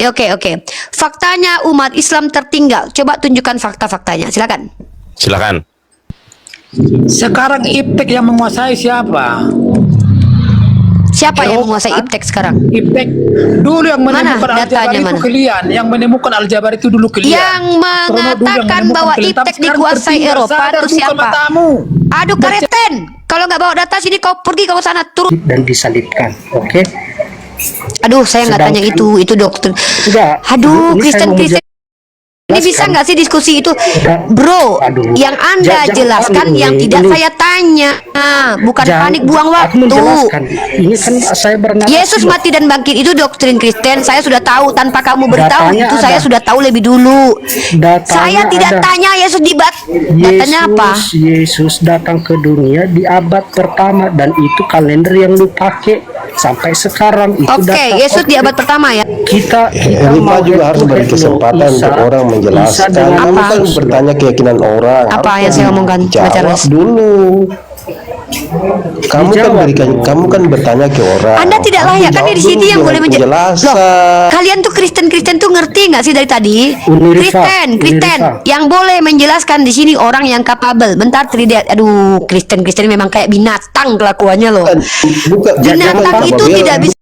Oke. Faktanya umat Islam tertinggal. Coba tunjukkan fakta-faktanya. Silakan. Silakan. Sekarang iptek yang menguasai siapa? Siapa yang menguasai iptek sekarang? Iptek dulu yang menemukan aljabar itu mana? kalian. Yang menemukan aljabar itu dulu kalian. Yang mengatakan bahwa iptek dikuasai Eropa itu siapa? Matamu. Aduh Kareten, kalau nggak bawa data sini kau pergi kau sana turun. Dan disalibkan, oke? Aduh, saya nggak tanya itu dokter. Enggak. Aduh, Ini saya Kristen. mau Ini bisa nggak sih diskusi itu, bro? Aduh. Yang Anda Jangan jelaskan panik, yang tidak ini. saya tanya, bukan panik buang Aku waktu. menjelaskan. Ini kan saya bernarasi. Yesus mati dan bangkit itu doktrin Kristen. Saya sudah tahu tanpa kamu beritahu. Datanya Itu ada. saya sudah tahu lebih dulu. Datanya Saya tidak ada. tanya Yesus datanya apa? Yesus datang ke dunia di abad pertama dan itu kalender yang lu pakai sampai sekarang itu Oke, Yesus di abad pertama ya. Kita Lupa juga harus beri kesempatan untuk orang menjelaskan. Kamu Apa? kan bertanya keyakinan orang. Apa yang saya omongkan, Pak Jawab Charles? dulu. Kamu kan bertanya ke orang. Anda tidak layak kan di sini yang boleh menjelaskan. Loh, kalian tuh Kristen tuh ngerti nggak sih dari tadi? Kristen yang boleh menjelaskan di sini orang yang capable. Bentar, aduh, Kristen memang kayak binatang kelakuannya loh. Binatang itu tidak bisa.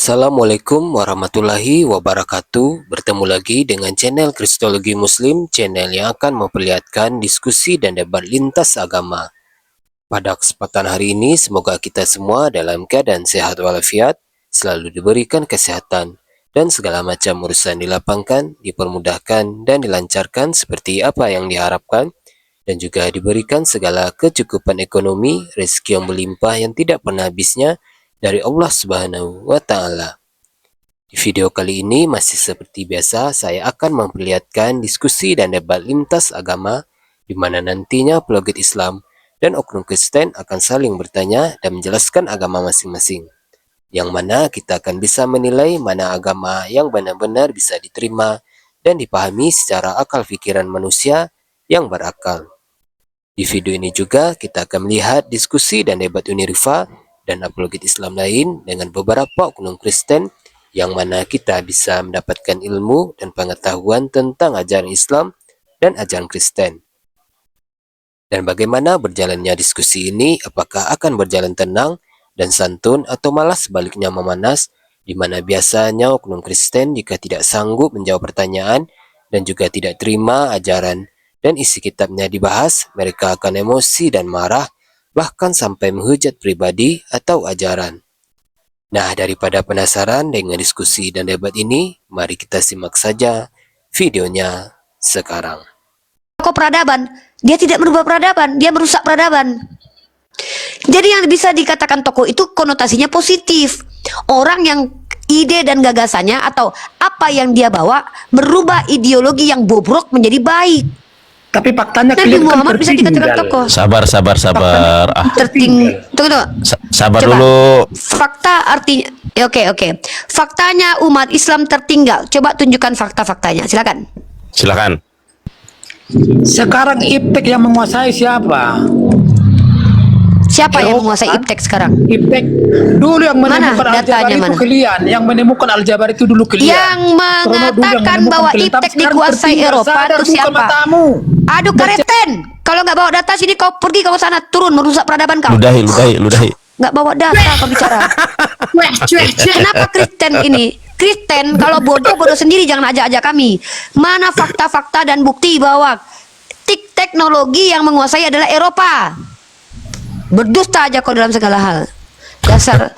Assalamualaikum warahmatullahi wabarakatuh. Bertemu lagi dengan channel Kristologi Muslim, channel yang akan memperlihatkan diskusi dan debat lintas agama. Pada kesempatan hari ini, semoga kita semua dalam keadaan sehat walafiat, selalu diberikan kesehatan, dan segala macam urusan dilapangkan, dipermudahkan, dan dilancarkan seperti apa yang diharapkan, dan juga diberikan segala kecukupan ekonomi, rezeki yang berlimpah yang tidak pernah habisnya, dari Allah Subhanahu wa Ta'ala. Di video kali ini masih seperti biasa, saya akan memperlihatkan diskusi dan debat lintas agama di mana nantinya apologet Islam dan oknum Kristen akan saling bertanya dan menjelaskan agama masing-masing. Yang mana kita akan bisa menilai mana agama yang benar-benar bisa diterima dan dipahami secara akal pikiran manusia yang berakal. Di video ini juga kita akan melihat diskusi dan debat Unirifa dan apologet Islam lain dengan beberapa oknum Kristen yang mana kita bisa mendapatkan ilmu dan pengetahuan tentang ajaran Islam dan ajaran Kristen. Dan bagaimana berjalannya diskusi ini, apakah akan berjalan tenang dan santun atau malah sebaliknya memanas, di mana biasanya oknum Kristen jika tidak sanggup menjawab pertanyaan dan juga tidak terima ajaran dan isi kitabnya dibahas, mereka akan emosi dan marah, bahkan sampai menghujat pribadi atau ajaran. Nah, daripada penasaran dengan diskusi dan debat ini, mari kita simak saja videonya sekarang. Tokoh peradaban, dia tidak merubah peradaban, dia merusak peradaban. Jadi yang bisa dikatakan tokoh itu konotasinya positif. Orang yang ide dan gagasannya atau apa yang dia bawa merubah ideologi yang bobrok menjadi baik. Tapi faktanya Nabi kalian kan Muhammad bisa dikatakan tertinggal. tokoh. Sabar. Tunggu. Sabar Coba. dulu. Fakta artinya, oke. Faktanya umat Islam tertinggal. Coba tunjukkan fakta-faktanya. Silakan. Sekarang iptek yang menguasai siapa? Siapa yang menguasai iptek sekarang? Iptek dulu yang menemukan aljabar datanya itu mana? kalian. Yang menemukan aljabar itu dulu kalian. Yang mengatakan bahwa iptek dikuasai Eropa itu siapa? Matamu. Aduh Kareten, kalau nggak bawa data sini kau pergi kau sana turun merusak peradaban kau. Ludahi. Nggak bawa data kau bicara. Kenapa Kristen kalau bodoh sendiri, jangan ajak-ajak kami. Mana fakta-fakta dan bukti bahwa teknologi yang menguasai adalah Eropa. Berdusta aja kau dalam segala hal. Dasar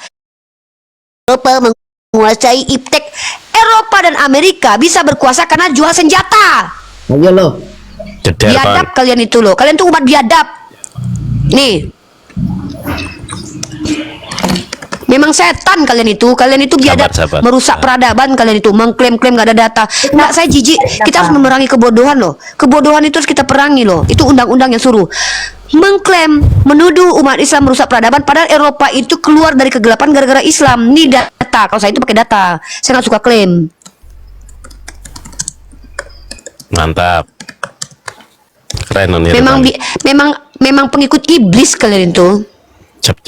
Eropa menguasai iptek. Eropa dan Amerika bisa berkuasa karena jual senjata. Ayo lo. Biadab kalian itu loh. Kalian tuh umat biadab. Nih. Memang setan kalian itu biadab, Sabar. merusak peradaban kalian itu, mengklaim-klaim gak ada data. Nggak, saya jijik. Kita harus memerangi kebodohan loh. Kebodohan itu harus kita perangi loh. Itu undang-undang yang suruh. Mengklaim, menuduh umat Islam merusak peradaban, padahal Eropa itu keluar dari kegelapan gara-gara Islam. Ini data. Kalau saya itu pakai data. Saya nggak suka klaim. Mantap. Keren nih. Memang pengikut iblis kalian itu. Cep.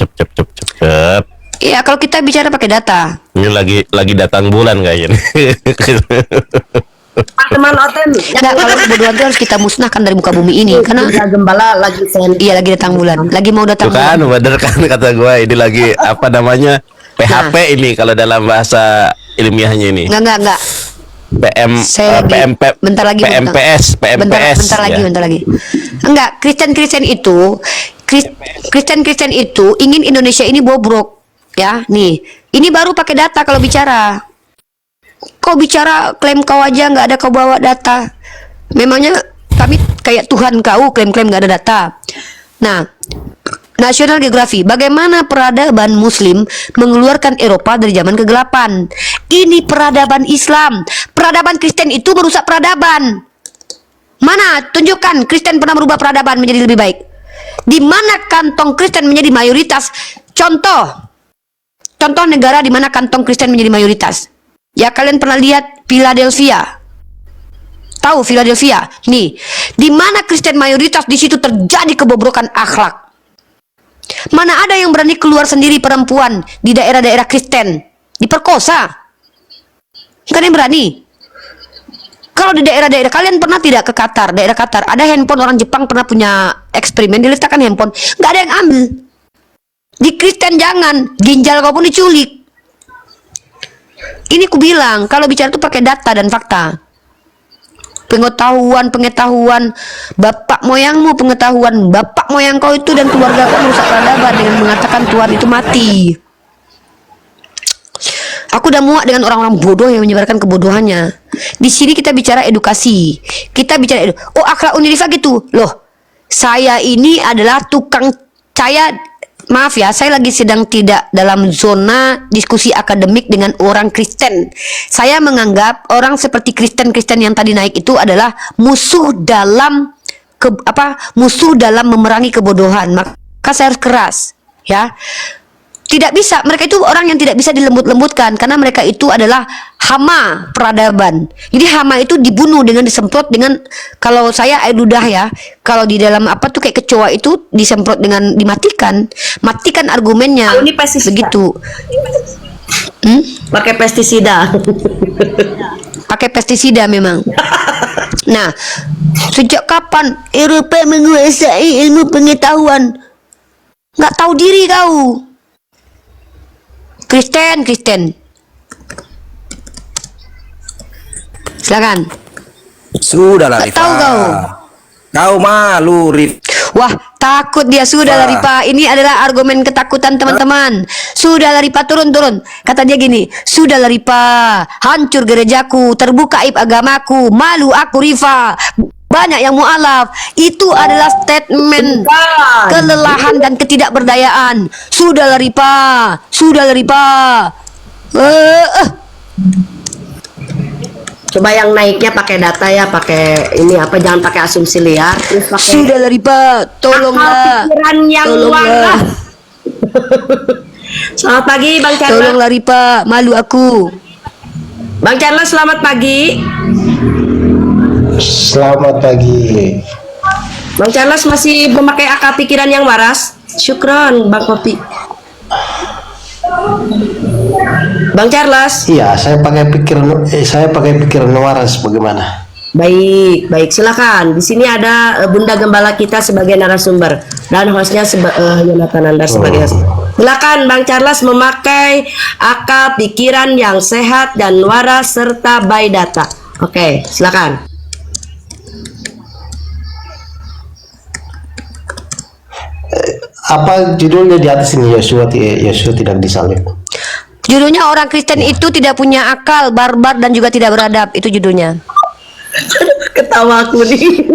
Iya, kalau kita bicara pakai data. Ini lagi datang bulan kayaknya. Teman Oten. Enggak, kalau kebodohan itu harus kita musnahkan dari muka bumi ini karena Gembala lagi iya lagi datang bulan, lagi mau datang Tuh kan, bulan. bener kan kata gue, ini lagi apa namanya PHP ini kalau dalam bahasa ilmiahnya ini. Enggak. PM, Saya lagi, PMP, bentar lagi mau datang. PMPS. Bentar lagi. Enggak, Kristen itu ingin Indonesia ini bobrok. Ya, nih. Ini baru pakai data kalau bicara. Kau bicara klaim kau aja nggak ada kau bawa data. Memangnya kami kayak Tuhan kau klaim-klaim nggak ada data. Nah, National Geography, bagaimana peradaban Muslim mengeluarkan Eropa dari zaman kegelapan? Ini peradaban Islam. Peradaban Kristen itu merusak peradaban. Mana? Tunjukkan Kristen pernah merubah peradaban menjadi lebih baik. Di mana kantong Kristen menjadi mayoritas? Contoh negara di mana kantong Kristen menjadi mayoritas. Ya, kalian pernah lihat Philadelphia. Tahu Philadelphia? Nih, di mana Kristen mayoritas, di situ terjadi kebobrokan akhlak. Mana ada yang berani keluar sendiri perempuan di daerah-daerah Kristen diperkosa? Kan yang berani. Kalau di daerah-daerah, kalian pernah tidak ke Qatar? Daerah Qatar ada handphone, orang Jepang pernah punya eksperimen, diletakkan handphone, nggak ada yang ambil. Di Kristen jangan, ginjal kau pun diculik. Ini ku bilang, kalau bicara itu pakai data dan fakta. Pengetahuan, bapak moyangmu pengetahuan, bapak moyang kau itu dan keluarga kau merusak peradaban dengan mengatakan Tuhan itu mati. Aku udah muak dengan orang-orang bodoh yang menyebarkan kebodohannya. Di sini kita bicara edukasi, oh akhlak Unilifa gitu, loh. Saya ini adalah maaf ya, saya lagi sedang tidak dalam zona diskusi akademik dengan orang Kristen. Saya menganggap orang seperti Kristen yang tadi naik itu adalah musuh dalam memerangi kebodohan. Maka saya harus keras, ya. Tidak bisa, mereka itu orang yang tidak bisa dilembut-lembutkan karena mereka itu adalah hama peradaban. Jadi hama itu dibunuh dengan disemprot dengan, kalau saya air ludah ya, kalau di dalam kayak kecoa itu disemprot dengan matikan argumennya. Ini pestisida. Begitu. Pakai pestisida. Pakai pestisida memang. Nah, sejak kapan Eropa menguasai ilmu pengetahuan? Nggak tahu diri kau. Kristen. Silakan. Sudahlah Rifa. Tahu kau. Kau malu Rif. Wah, takut dia. Sudahlah Rifa. Ini adalah argumen ketakutan teman-teman. Sudahlah Rifa, turun. Kata dia gini, sudahlah Rifa, hancur gerejaku, terbuka aib agamaku, malu aku Rifa. Banyak yang mualaf. Itu adalah statement kelelahan dan ketidakberdayaan. Sudahlah Rifa. Coba yang naiknya pakai data ya, pakai ini jangan pakai asumsi liar. Terus pakai Sudahlah Rifa, tolonglah. pikiran yang luang. Selamat pagi Bang Charles. Tolonglah Rifa, malu aku. Bang Charles, selamat pagi. Selamat pagi. Bang Charles masih memakai akal pikiran yang waras. Syukron Bang Kopi. Bang Charles. Iya, saya pakai pikiran waras. Bagaimana? Baik, baik. Silakan. Di sini ada Bunda Gembala kita sebagai narasumber dan hostnya Yonatan Anda sebagai host. Silakan Bang Charles memakai akal pikiran yang sehat dan waras serta by data. Oke, silakan. Apa judulnya di atas ini? Yosua tidak disalib. Judulnya orang Kristen itu tidak punya akal, barbar dan juga tidak beradab. Itu judulnya. Ketawa aku nih.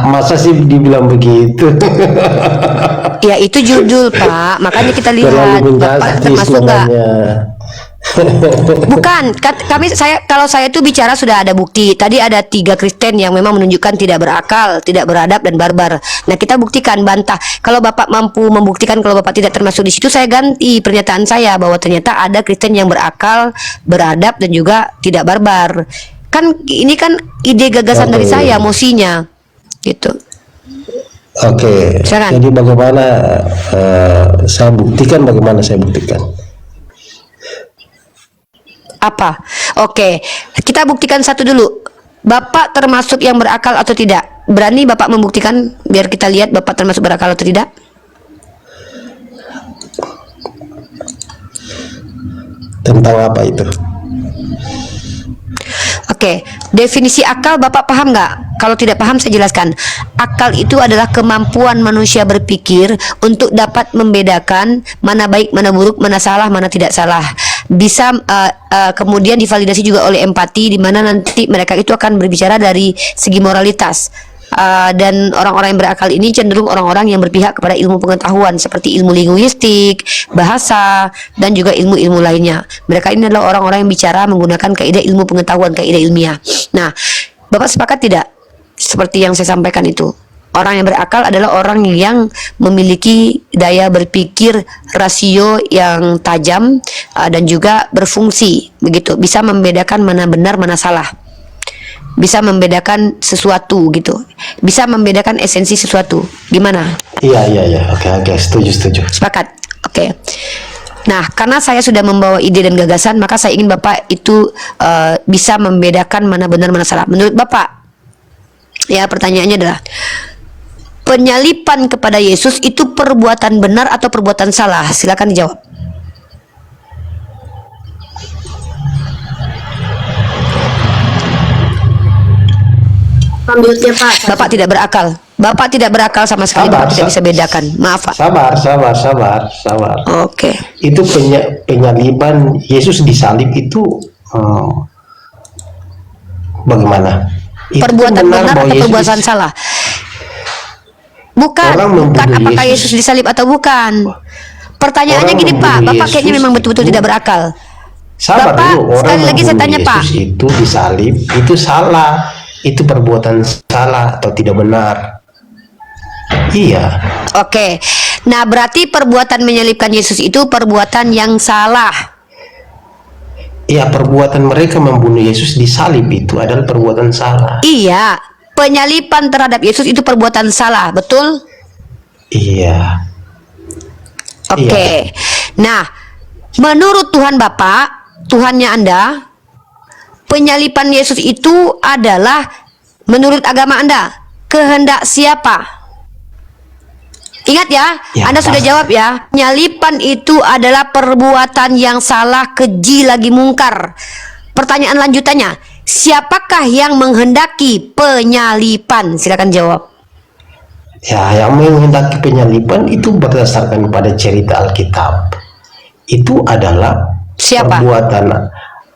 Masa sih dibilang begitu? Ya itu judul Pak. Makanya kita lihat Bapak termasuk nggak? Bukan, kalau saya itu bicara sudah ada bukti. Tadi ada 3 Kristen yang memang menunjukkan tidak berakal, tidak beradab dan barbar. Nah kita buktikan, bantah. Kalau Bapak mampu membuktikan kalau Bapak tidak termasuk di situ, saya ganti pernyataan saya bahwa ternyata ada Kristen yang berakal, beradab dan juga tidak barbar. Kan ini kan ide gagasan dari saya, mosinya, gitu. Oke. Jadi bagaimana saya buktikan? Bagaimana saya buktikan? Apa? Oke, kita buktikan satu dulu. Bapak termasuk yang berakal atau tidak? Berani Bapak membuktikan biar kita lihat Bapak termasuk berakal atau tidak? Tentang apa itu? Oke, definisi akal Bapak paham nggak? Kalau tidak paham saya jelaskan. Akal itu adalah kemampuan manusia berpikir untuk dapat membedakan mana baik, mana buruk, mana salah, mana tidak salah. Bisa kemudian divalidasi juga oleh empati, di mana nanti mereka itu akan berbicara dari segi moralitas. Dan orang-orang yang berakal ini cenderung orang-orang yang berpihak kepada ilmu pengetahuan seperti ilmu linguistik, bahasa, dan juga ilmu-ilmu lainnya. Mereka ini adalah orang-orang yang bicara menggunakan kaidah ilmu pengetahuan, kaidah ilmiah. Nah, Bapak sepakat tidak seperti yang saya sampaikan itu? Orang yang berakal adalah orang yang memiliki daya berpikir rasio yang tajam dan juga berfungsi, begitu. Bisa membedakan mana benar, mana salah. Bisa membedakan sesuatu gitu, bisa membedakan esensi sesuatu. Gimana? Iya. Oke, setuju. Sepakat. Oke. Nah, karena saya sudah membawa ide dan gagasan, maka saya ingin Bapak itu bisa membedakan mana benar, mana salah. Menurut Bapak, ya pertanyaannya adalah penyalipan kepada Yesus itu perbuatan benar atau perbuatan salah? Silakan dijawab. Pak. Bapak tidak berakal. Bapak tidak berakal sama sekali. Bapak tidak bisa bedakan. Maaf Pak. Sabar. Oke. Itu penyaliban Yesus disalib itu bagaimana? Itu Perbuatan benar atau Yesus perbuatan salah? Bukan apakah Yesus disalib atau bukan. Pertanyaannya gini Pak, Bapak kayaknya memang betul-betul tidak berakal. Sabar Bapak, dulu, orang sekali lagi saya tanya Yesus Pak, itu disalib, itu salah. Itu perbuatan salah atau tidak benar? Iya. Oke. Nah, berarti perbuatan menyalibkan Yesus itu perbuatan yang salah. Iya, perbuatan mereka membunuh Yesus disalib itu adalah perbuatan salah. Iya, penyalipan terhadap Yesus itu perbuatan salah, betul? Iya. Oke. Iya. Nah, menurut Tuhan Bapak, Tuhannya Anda, penyalipan Yesus itu adalah menurut agama Anda kehendak siapa? Ingat ya, Anda sudah jawab ya. Penyalipan itu adalah perbuatan yang salah, keji lagi mungkar. Pertanyaan lanjutannya, siapakah yang menghendaki penyalipan? Silakan jawab. Ya, yang menghendaki penyalipan itu berdasarkan pada cerita Alkitab. Itu adalah Siapa?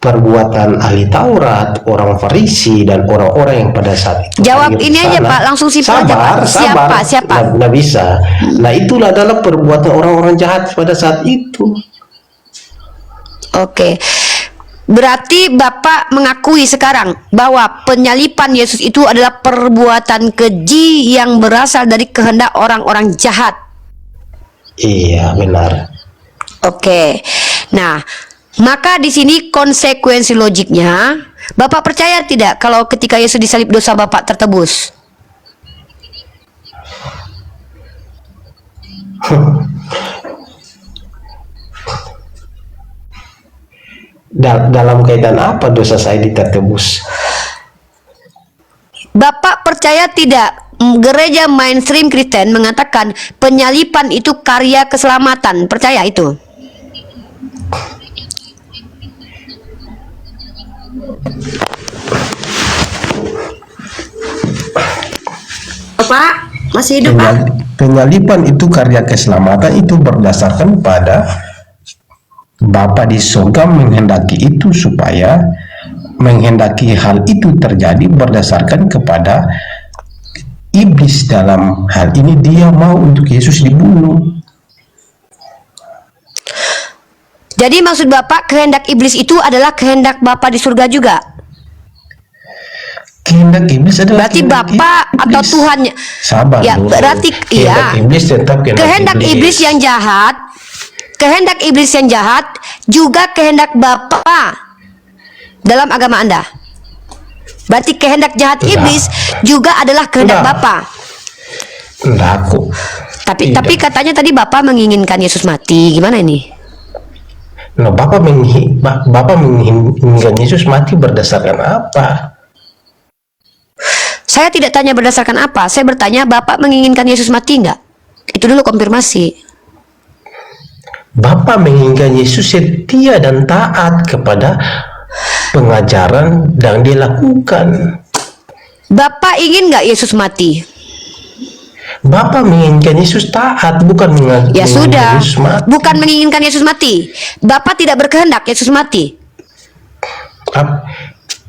perbuatan ahli Taurat, orang Farisi, dan orang-orang yang pada saat itu Jawab ini aja Pak, langsung simpel aja Pak. Siapa? Nggak bisa. Nah, itulah adalah perbuatan orang-orang jahat pada saat itu. Oke. Berarti Bapak mengakui sekarang bahwa penyalipan Yesus itu adalah perbuatan keji yang berasal dari kehendak orang-orang jahat. Iya, benar. Oke. Nah, maka di sini konsekuensi logiknya, Bapak percaya tidak kalau ketika Yesus disalib dosa Bapak tertebus? Dalam kaitan apa dosa saya ditebus? Bapak percaya tidak? Gereja mainstream Kristen mengatakan penyalipan itu karya keselamatan. Percaya itu? Pak, masih hidup Pak? Penyalipan itu karya keselamatan itu berdasarkan pada Bapa di surga menghendaki itu, supaya menghendaki hal itu terjadi berdasarkan kepada iblis. Dalam hal ini dia mau untuk Yesus dibunuh. Jadi maksud Bapak kehendak iblis itu adalah kehendak Bapak di surga juga? Kehendak iblis adalah Berarti kehendak Bapak atau iblis. Tuhannya? Sabar Ya, dulu. berarti kehendak iya. iblis tetap Kehendak iblis yang jahat, kehendak iblis yang jahat juga kehendak Bapak dalam agama Anda. Berarti kehendak jahat Enggak. iblis juga adalah kehendak Enggak. Bapak. Enggak kok. Tapi katanya tadi Bapak menginginkan Yesus mati. Gimana ini? Nah, Bapak menginginkan Yesus mati berdasarkan apa? Saya tidak tanya berdasarkan apa. Saya bertanya Bapak menginginkan Yesus mati enggak? Itu dulu konfirmasi. Bapak menginginkan Yesus setia dan taat kepada pengajaran yang dia lakukan. Bapak ingin nggak Yesus mati? Bapak menginginkan Yesus taat, bukan Ya menginginkan sudah, Yesus mati. bukan menginginkan Yesus mati. Bapak tidak berkehendak Yesus mati.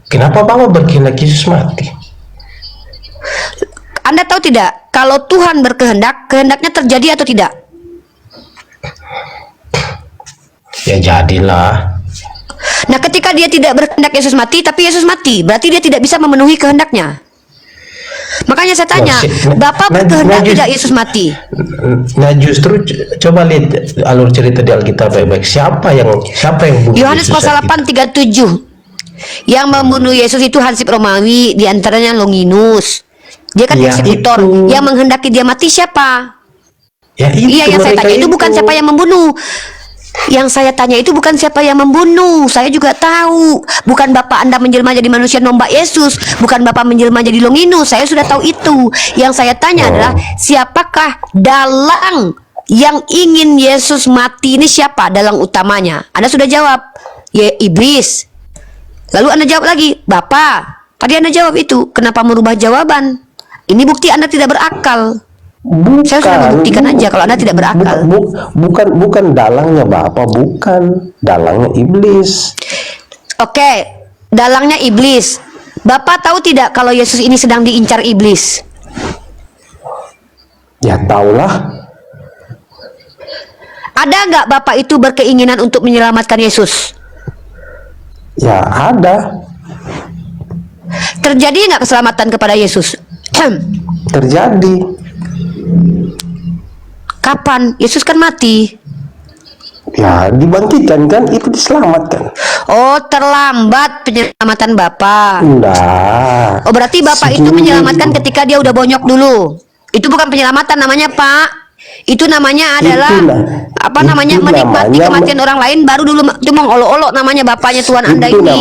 Kenapa Bapak berkehendak Yesus mati? Anda tahu tidak, kalau Tuhan berkehendak, kehendaknya terjadi atau tidak? Ya jadilah. Nah, ketika dia tidak berkehendak Yesus mati, tapi Yesus mati, berarti dia tidak bisa memenuhi kehendaknya. Makanya saya tanya, Bapak berkehendak tidak Yesus mati? Nah justru coba lihat alur cerita di Alkitab baik-baik. Siapa yang bunuh Yohanes Yesus pasal saat itu? 8:37. Yang membunuh Yesus itu Hansip Romawi, diantaranya Longinus. Dia kan Ya, eksekutor. itu. Yang menghendaki dia mati siapa? Ya, itu Iya, yang saya mereka tanya itu bukan siapa yang membunuh. Yang saya tanya itu bukan siapa yang membunuh. Saya juga tahu. Bukan Bapak Anda menjelma jadi manusia nombak Yesus. Bukan Bapak menjelma jadi Longinus. Saya sudah tahu itu. Yang saya tanya adalah siapakah dalang yang ingin Yesus mati ini, siapa dalang utamanya? Anda sudah jawab. Ya, iblis. Lalu Anda jawab lagi, Bapak. Tadi Anda jawab itu. Kenapa merubah jawaban? Ini bukti Anda tidak berakal. Saya sudah membuktikan aja kalau Anda tidak berakal. Bukan dalangnya Bapak, bukan dalangnya iblis. Oke, dalangnya iblis. Bapak tahu tidak kalau Yesus ini sedang diincar iblis? Ya taulah. Ada nggak Bapak itu berkeinginan untuk menyelamatkan Yesus? Ya ada. Terjadi nggak keselamatan kepada Yesus? Terjadi. Kapan? Yesus kan mati. Ya dibangkitkan kan, itu diselamatkan. Oh, terlambat penyelamatan Bapak. Enggak. Oh, berarti Bapak itu menyelamatkan ketika dia udah bonyok dulu. Itu bukan penyelamatan namanya, Pak. Itu namanya adalah apa namanya, menikmati kematian orang lain, baru dulu itu mengolok-olok namanya bapaknya Tuhan Anda ini.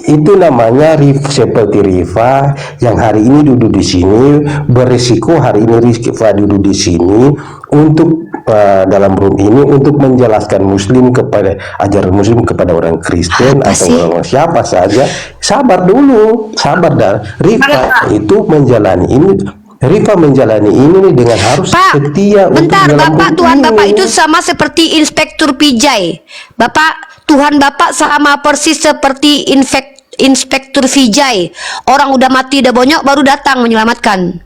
Itu namanya seperti Rifa yang hari ini duduk di sini, berisiko hari ini Rifa duduk di sini untuk dalam room ini untuk menjelaskan Muslim kepada ajaran Muslim kepada orang Kristen atau orang siapa saja. Sabar dulu, sabar dah. Rifa itu menjalani ini. Rifa menjalani ini dengan harus Pak, setia. bentar, untuk Bapak, Tuhan ini. Bapak itu sama seperti Inspektur Vijay. Bapak, Tuhan Bapak sama persis seperti Inspektur Vijay. Orang udah mati, udah bonyok, baru datang menyelamatkan.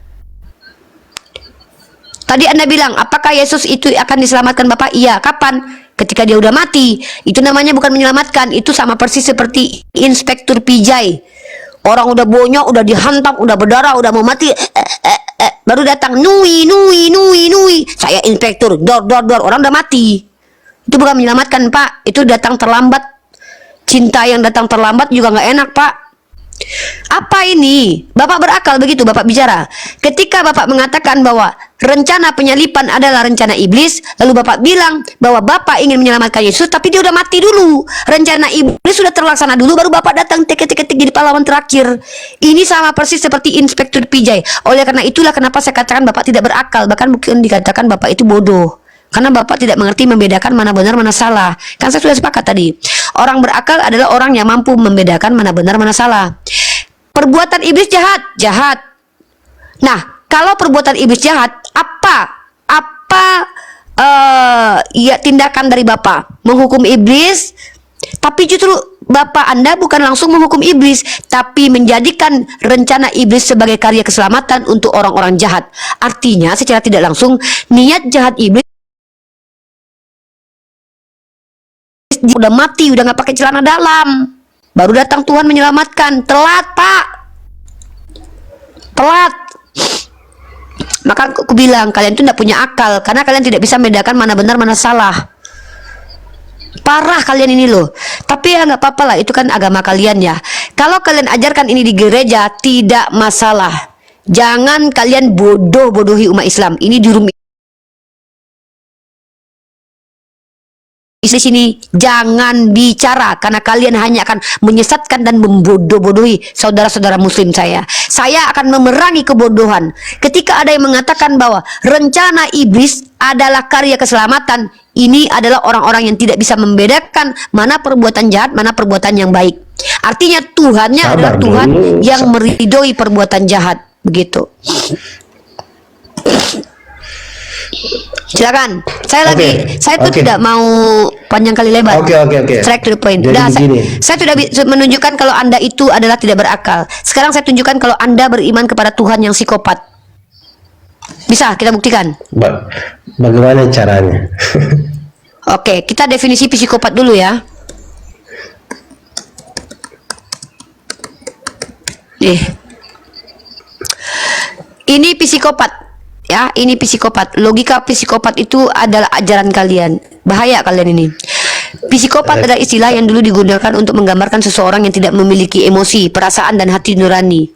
Tadi Anda bilang, apakah Yesus itu akan diselamatkan Bapak? Iya. Kapan? Ketika dia udah mati. Itu namanya bukan menyelamatkan. Itu sama persis seperti Inspektur Vijay. Orang udah bonyok, udah dihantam, udah berdarah, udah mau mati, baru datang, nui. Saya inspektur, dor. Orang udah mati. Itu bukan menyelamatkan, Pak. Itu datang terlambat. Cinta yang datang terlambat juga nggak enak, Pak. Apa ini? Bapak berakal begitu Bapak bicara. Ketika Bapak mengatakan bahwa rencana penyalipan adalah rencana iblis, lalu Bapak bilang bahwa Bapak ingin menyelamatkan Yesus, tapi dia udah mati dulu. Rencana iblis sudah terlaksana dulu, baru Bapak datang tek-tek jadi pahlawan terakhir. Ini sama persis seperti Inspektur Pijay. Oleh karena itulah kenapa saya katakan Bapak tidak berakal, bahkan mungkin dikatakan Bapak itu bodoh. Karena Bapak tidak mengerti membedakan mana benar mana salah. Kan saya sudah sepakat tadi. Orang berakal adalah orang yang mampu membedakan mana benar mana salah. Perbuatan iblis jahat, jahat. Nah, kalau perbuatan iblis jahat, apa ya tindakan dari Bapak? Menghukum iblis, tapi justru Bapak Anda bukan langsung menghukum iblis, tapi menjadikan rencana iblis sebagai karya keselamatan untuk orang-orang jahat. Artinya secara tidak langsung niat jahat iblis udah mati, udah nggak pakai celana dalam, baru datang Tuhan menyelamatkan. Telat Pak, telat. Maka aku bilang kalian itu tidak punya akal, karena kalian tidak bisa membedakan mana benar mana salah. Parah kalian ini loh. Tapi ya nggak apa-apa lah, itu kan agama kalian ya. Kalau kalian ajarkan ini di gereja tidak masalah. Jangan kalian bodoh-bodohi umat Islam. Ini juru di sini jangan bicara, karena kalian hanya akan menyesatkan dan membodoh-bodohi saudara-saudara muslim saya. Saya akan memerangi kebodohan. Ketika ada yang mengatakan bahwa rencana iblis adalah karya keselamatan, ini adalah orang-orang yang tidak bisa membedakan mana perbuatan jahat, mana perbuatan yang baik. Artinya Tuhannya adalah Tuhan yang meridhoi perbuatan jahat. Begitu. Silakan. Saya tidak mau panjang kali lebar. Oke. Straight to the point. Jadi Saya sudah menunjukkan kalau Anda itu adalah tidak berakal. Sekarang saya tunjukkan kalau Anda beriman kepada Tuhan yang psikopat. Bisa kita buktikan. Bagaimana caranya? Oke, kita definisi psikopat dulu ya. Ini psikopat. Ya, ini psikopat. Logika psikopat itu adalah ajaran kalian. Bahaya kalian ini. Psikopat adalah istilah yang dulu digunakan untuk menggambarkan seseorang yang tidak memiliki emosi, perasaan, dan hati nurani.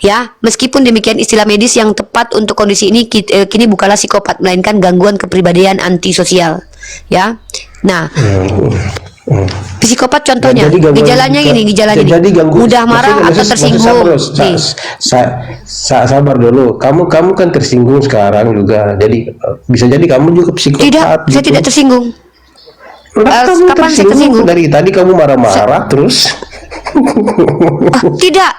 Ya, meskipun demikian istilah medis yang tepat untuk kondisi ini kini bukanlah psikopat, melainkan gangguan kepribadian antisosial. Ya, nah, psikopat contohnya, gejalanya ini, mudah marah atau tersinggung. Sabar dulu, kamu kan tersinggung sekarang juga, jadi bisa jadi kamu juga psikopat. Tidak, gitu. saya tidak tersinggung. Kapan saya tersinggung? Dari tadi kamu marah-marah terus. Tidak.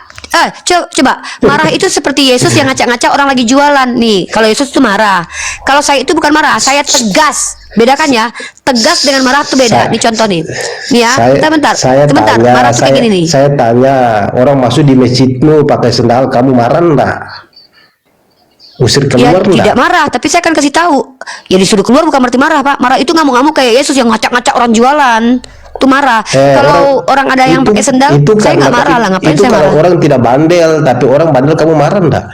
Coba marah itu seperti Yesus yang ngacak-ngacak orang lagi jualan nih. Kalau Yesus itu marah, kalau saya itu bukan marah, saya tegas. Bedakan ya, tegas dengan marah itu beda. Ini contoh nih ya, bentar. Marah tuh kayak gini nih. Saya tanya, orang masuk di masjidmu pakai sendal, kamu marah enggak? Usir keluar enggak? Tidak marah, tapi saya akan kasih tahu. Ya disuruh keluar bukan berarti marah Pak. Marah itu ngamuk-ngamuk kayak Yesus yang ngacak-ngacak orang jualan. Itu marah. Kalau orang ada yang pakai sendal, saya nggak marah lah. Ngapain saya marah? Orang tidak bandel, tapi orang bandel, kamu marah enggak?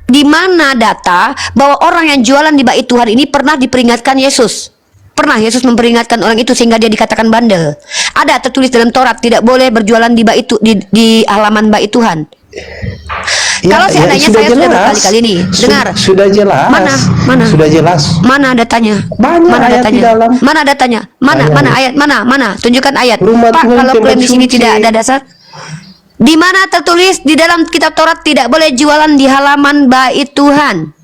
Di mana data bahwa orang yang jualan di bait Tuhan ini pernah diperingatkan Yesus? Pernah Yesus memperingatkan orang itu sehingga dia dikatakan bandel? Ada tertulis dalam Taurat tidak boleh berjualan di bait di halaman bait Tuhan. Kalau seandainya saya sudah berkali-kali nih dengar. Sudah jelas. Mana? Sudah jelas. Mana datanya? Mana datanya? Mana datanya? Mana ayat? Mana? Tunjukkan ayat. Pak, kalau klaim di sini tidak ada dasar. Di mana tertulis di dalam kitab Taurat tidak boleh jualan di halaman bait Tuhan?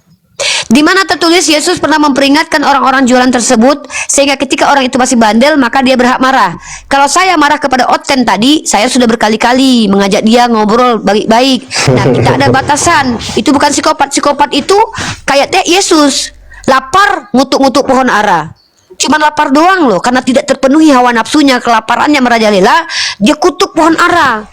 Di mana tertulis Yesus pernah memperingatkan orang-orang jualan tersebut sehingga ketika orang itu masih bandel maka dia berhak marah. Kalau saya marah kepada Oten tadi, saya sudah berkali-kali mengajak dia ngobrol baik-baik. Nah, kita ada batasan. Itu bukan psikopat. Psikopat itu kayak Yesus, lapar ngutuk-ngutuk pohon ara. Cuma lapar doang loh, karena tidak terpenuhi hawa nafsunya, kelaparannya merajalela, dia kutuk pohon ara.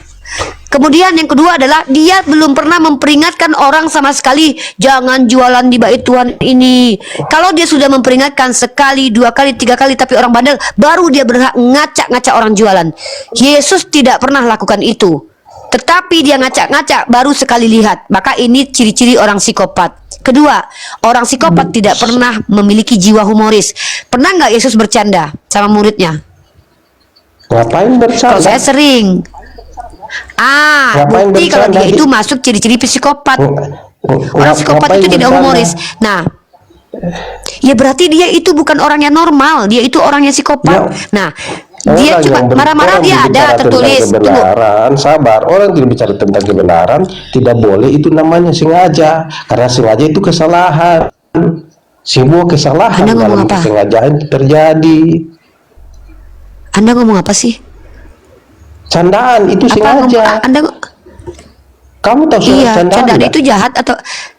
Kemudian yang kedua adalah dia belum pernah memperingatkan orang sama sekali jangan jualan di bait Tuhan ini. Kalau dia sudah memperingatkan sekali, 2 kali, 3 kali tapi orang bandel, baru dia berhak ngacak-ngacak orang jualan. Yesus tidak pernah lakukan itu. Tetapi dia ngacak-ngacak baru sekali lihat. Maka ini ciri-ciri orang psikopat. Kedua, orang psikopat tidak pernah memiliki jiwa humoris. Pernah nggak Yesus bercanda sama muridnya? Ngapain Kalau bercanda? saya sering. Ngapain Bukti kalau bercanda? dia itu masuk ciri-ciri psikopat. Orang psikopat Ngapain itu tidak bercanda? humoris. Nah, ya berarti dia itu bukan orang yang normal, dia itu orang yang psikopat. Ya. Nah, dia Orang cuma yang marah-marah, orang dia ada berbicara tentang tertulis. Tunggu. kebenaran, sabar. Orang tidak bicara tentang kebenaran, tidak boleh, itu namanya sengaja. Karena sengaja itu kesalahan. Sebuah kesalahan Anda ngomong dalam apa? kesengajaan itu terjadi. Anda ngomong apa sih? Candaan itu Apa sengaja. Anda Kamu tahu soal iya, candaan candaan nggak? itu jahat atau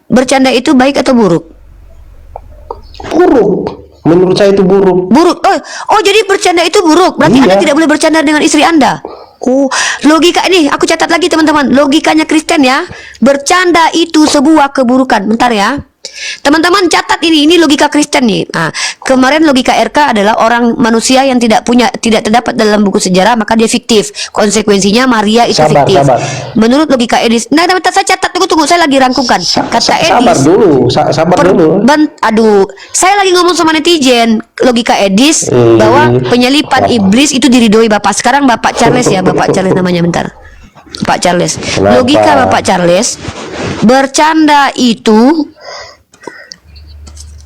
bercanda itu baik atau buruk? Buruk. Menurut saya itu buruk. Buruk. Oh, jadi bercanda itu buruk. Berarti Iya. Anda tidak boleh bercanda dengan istri Anda. Oh, logika ini aku catat lagi teman-teman. Logikanya Kristen ya. Bercanda itu sebuah keburukan. Bentar ya. Teman-teman catat ini logika Kristen nih. Nah, kemarin logika RK adalah orang manusia yang tidak terdapat dalam buku sejarah, maka dia fiktif. Konsekuensinya Maria itu Sabar, fiktif. sabar. Menurut logika Edis. Nah, bentar saya catat, tunggu saya lagi rangkumkan. Kata Sabar Edis. dulu, sabar dulu. Aduh, saya lagi ngomong sama netizen. Logika Edis bahwa penyelipan iblis itu diridhoi Bapak. Sekarang Bapak Charles ya, Bapak Charles namanya, bentar. Pak Charles. Kenapa? Logika Bapak Charles, bercanda itu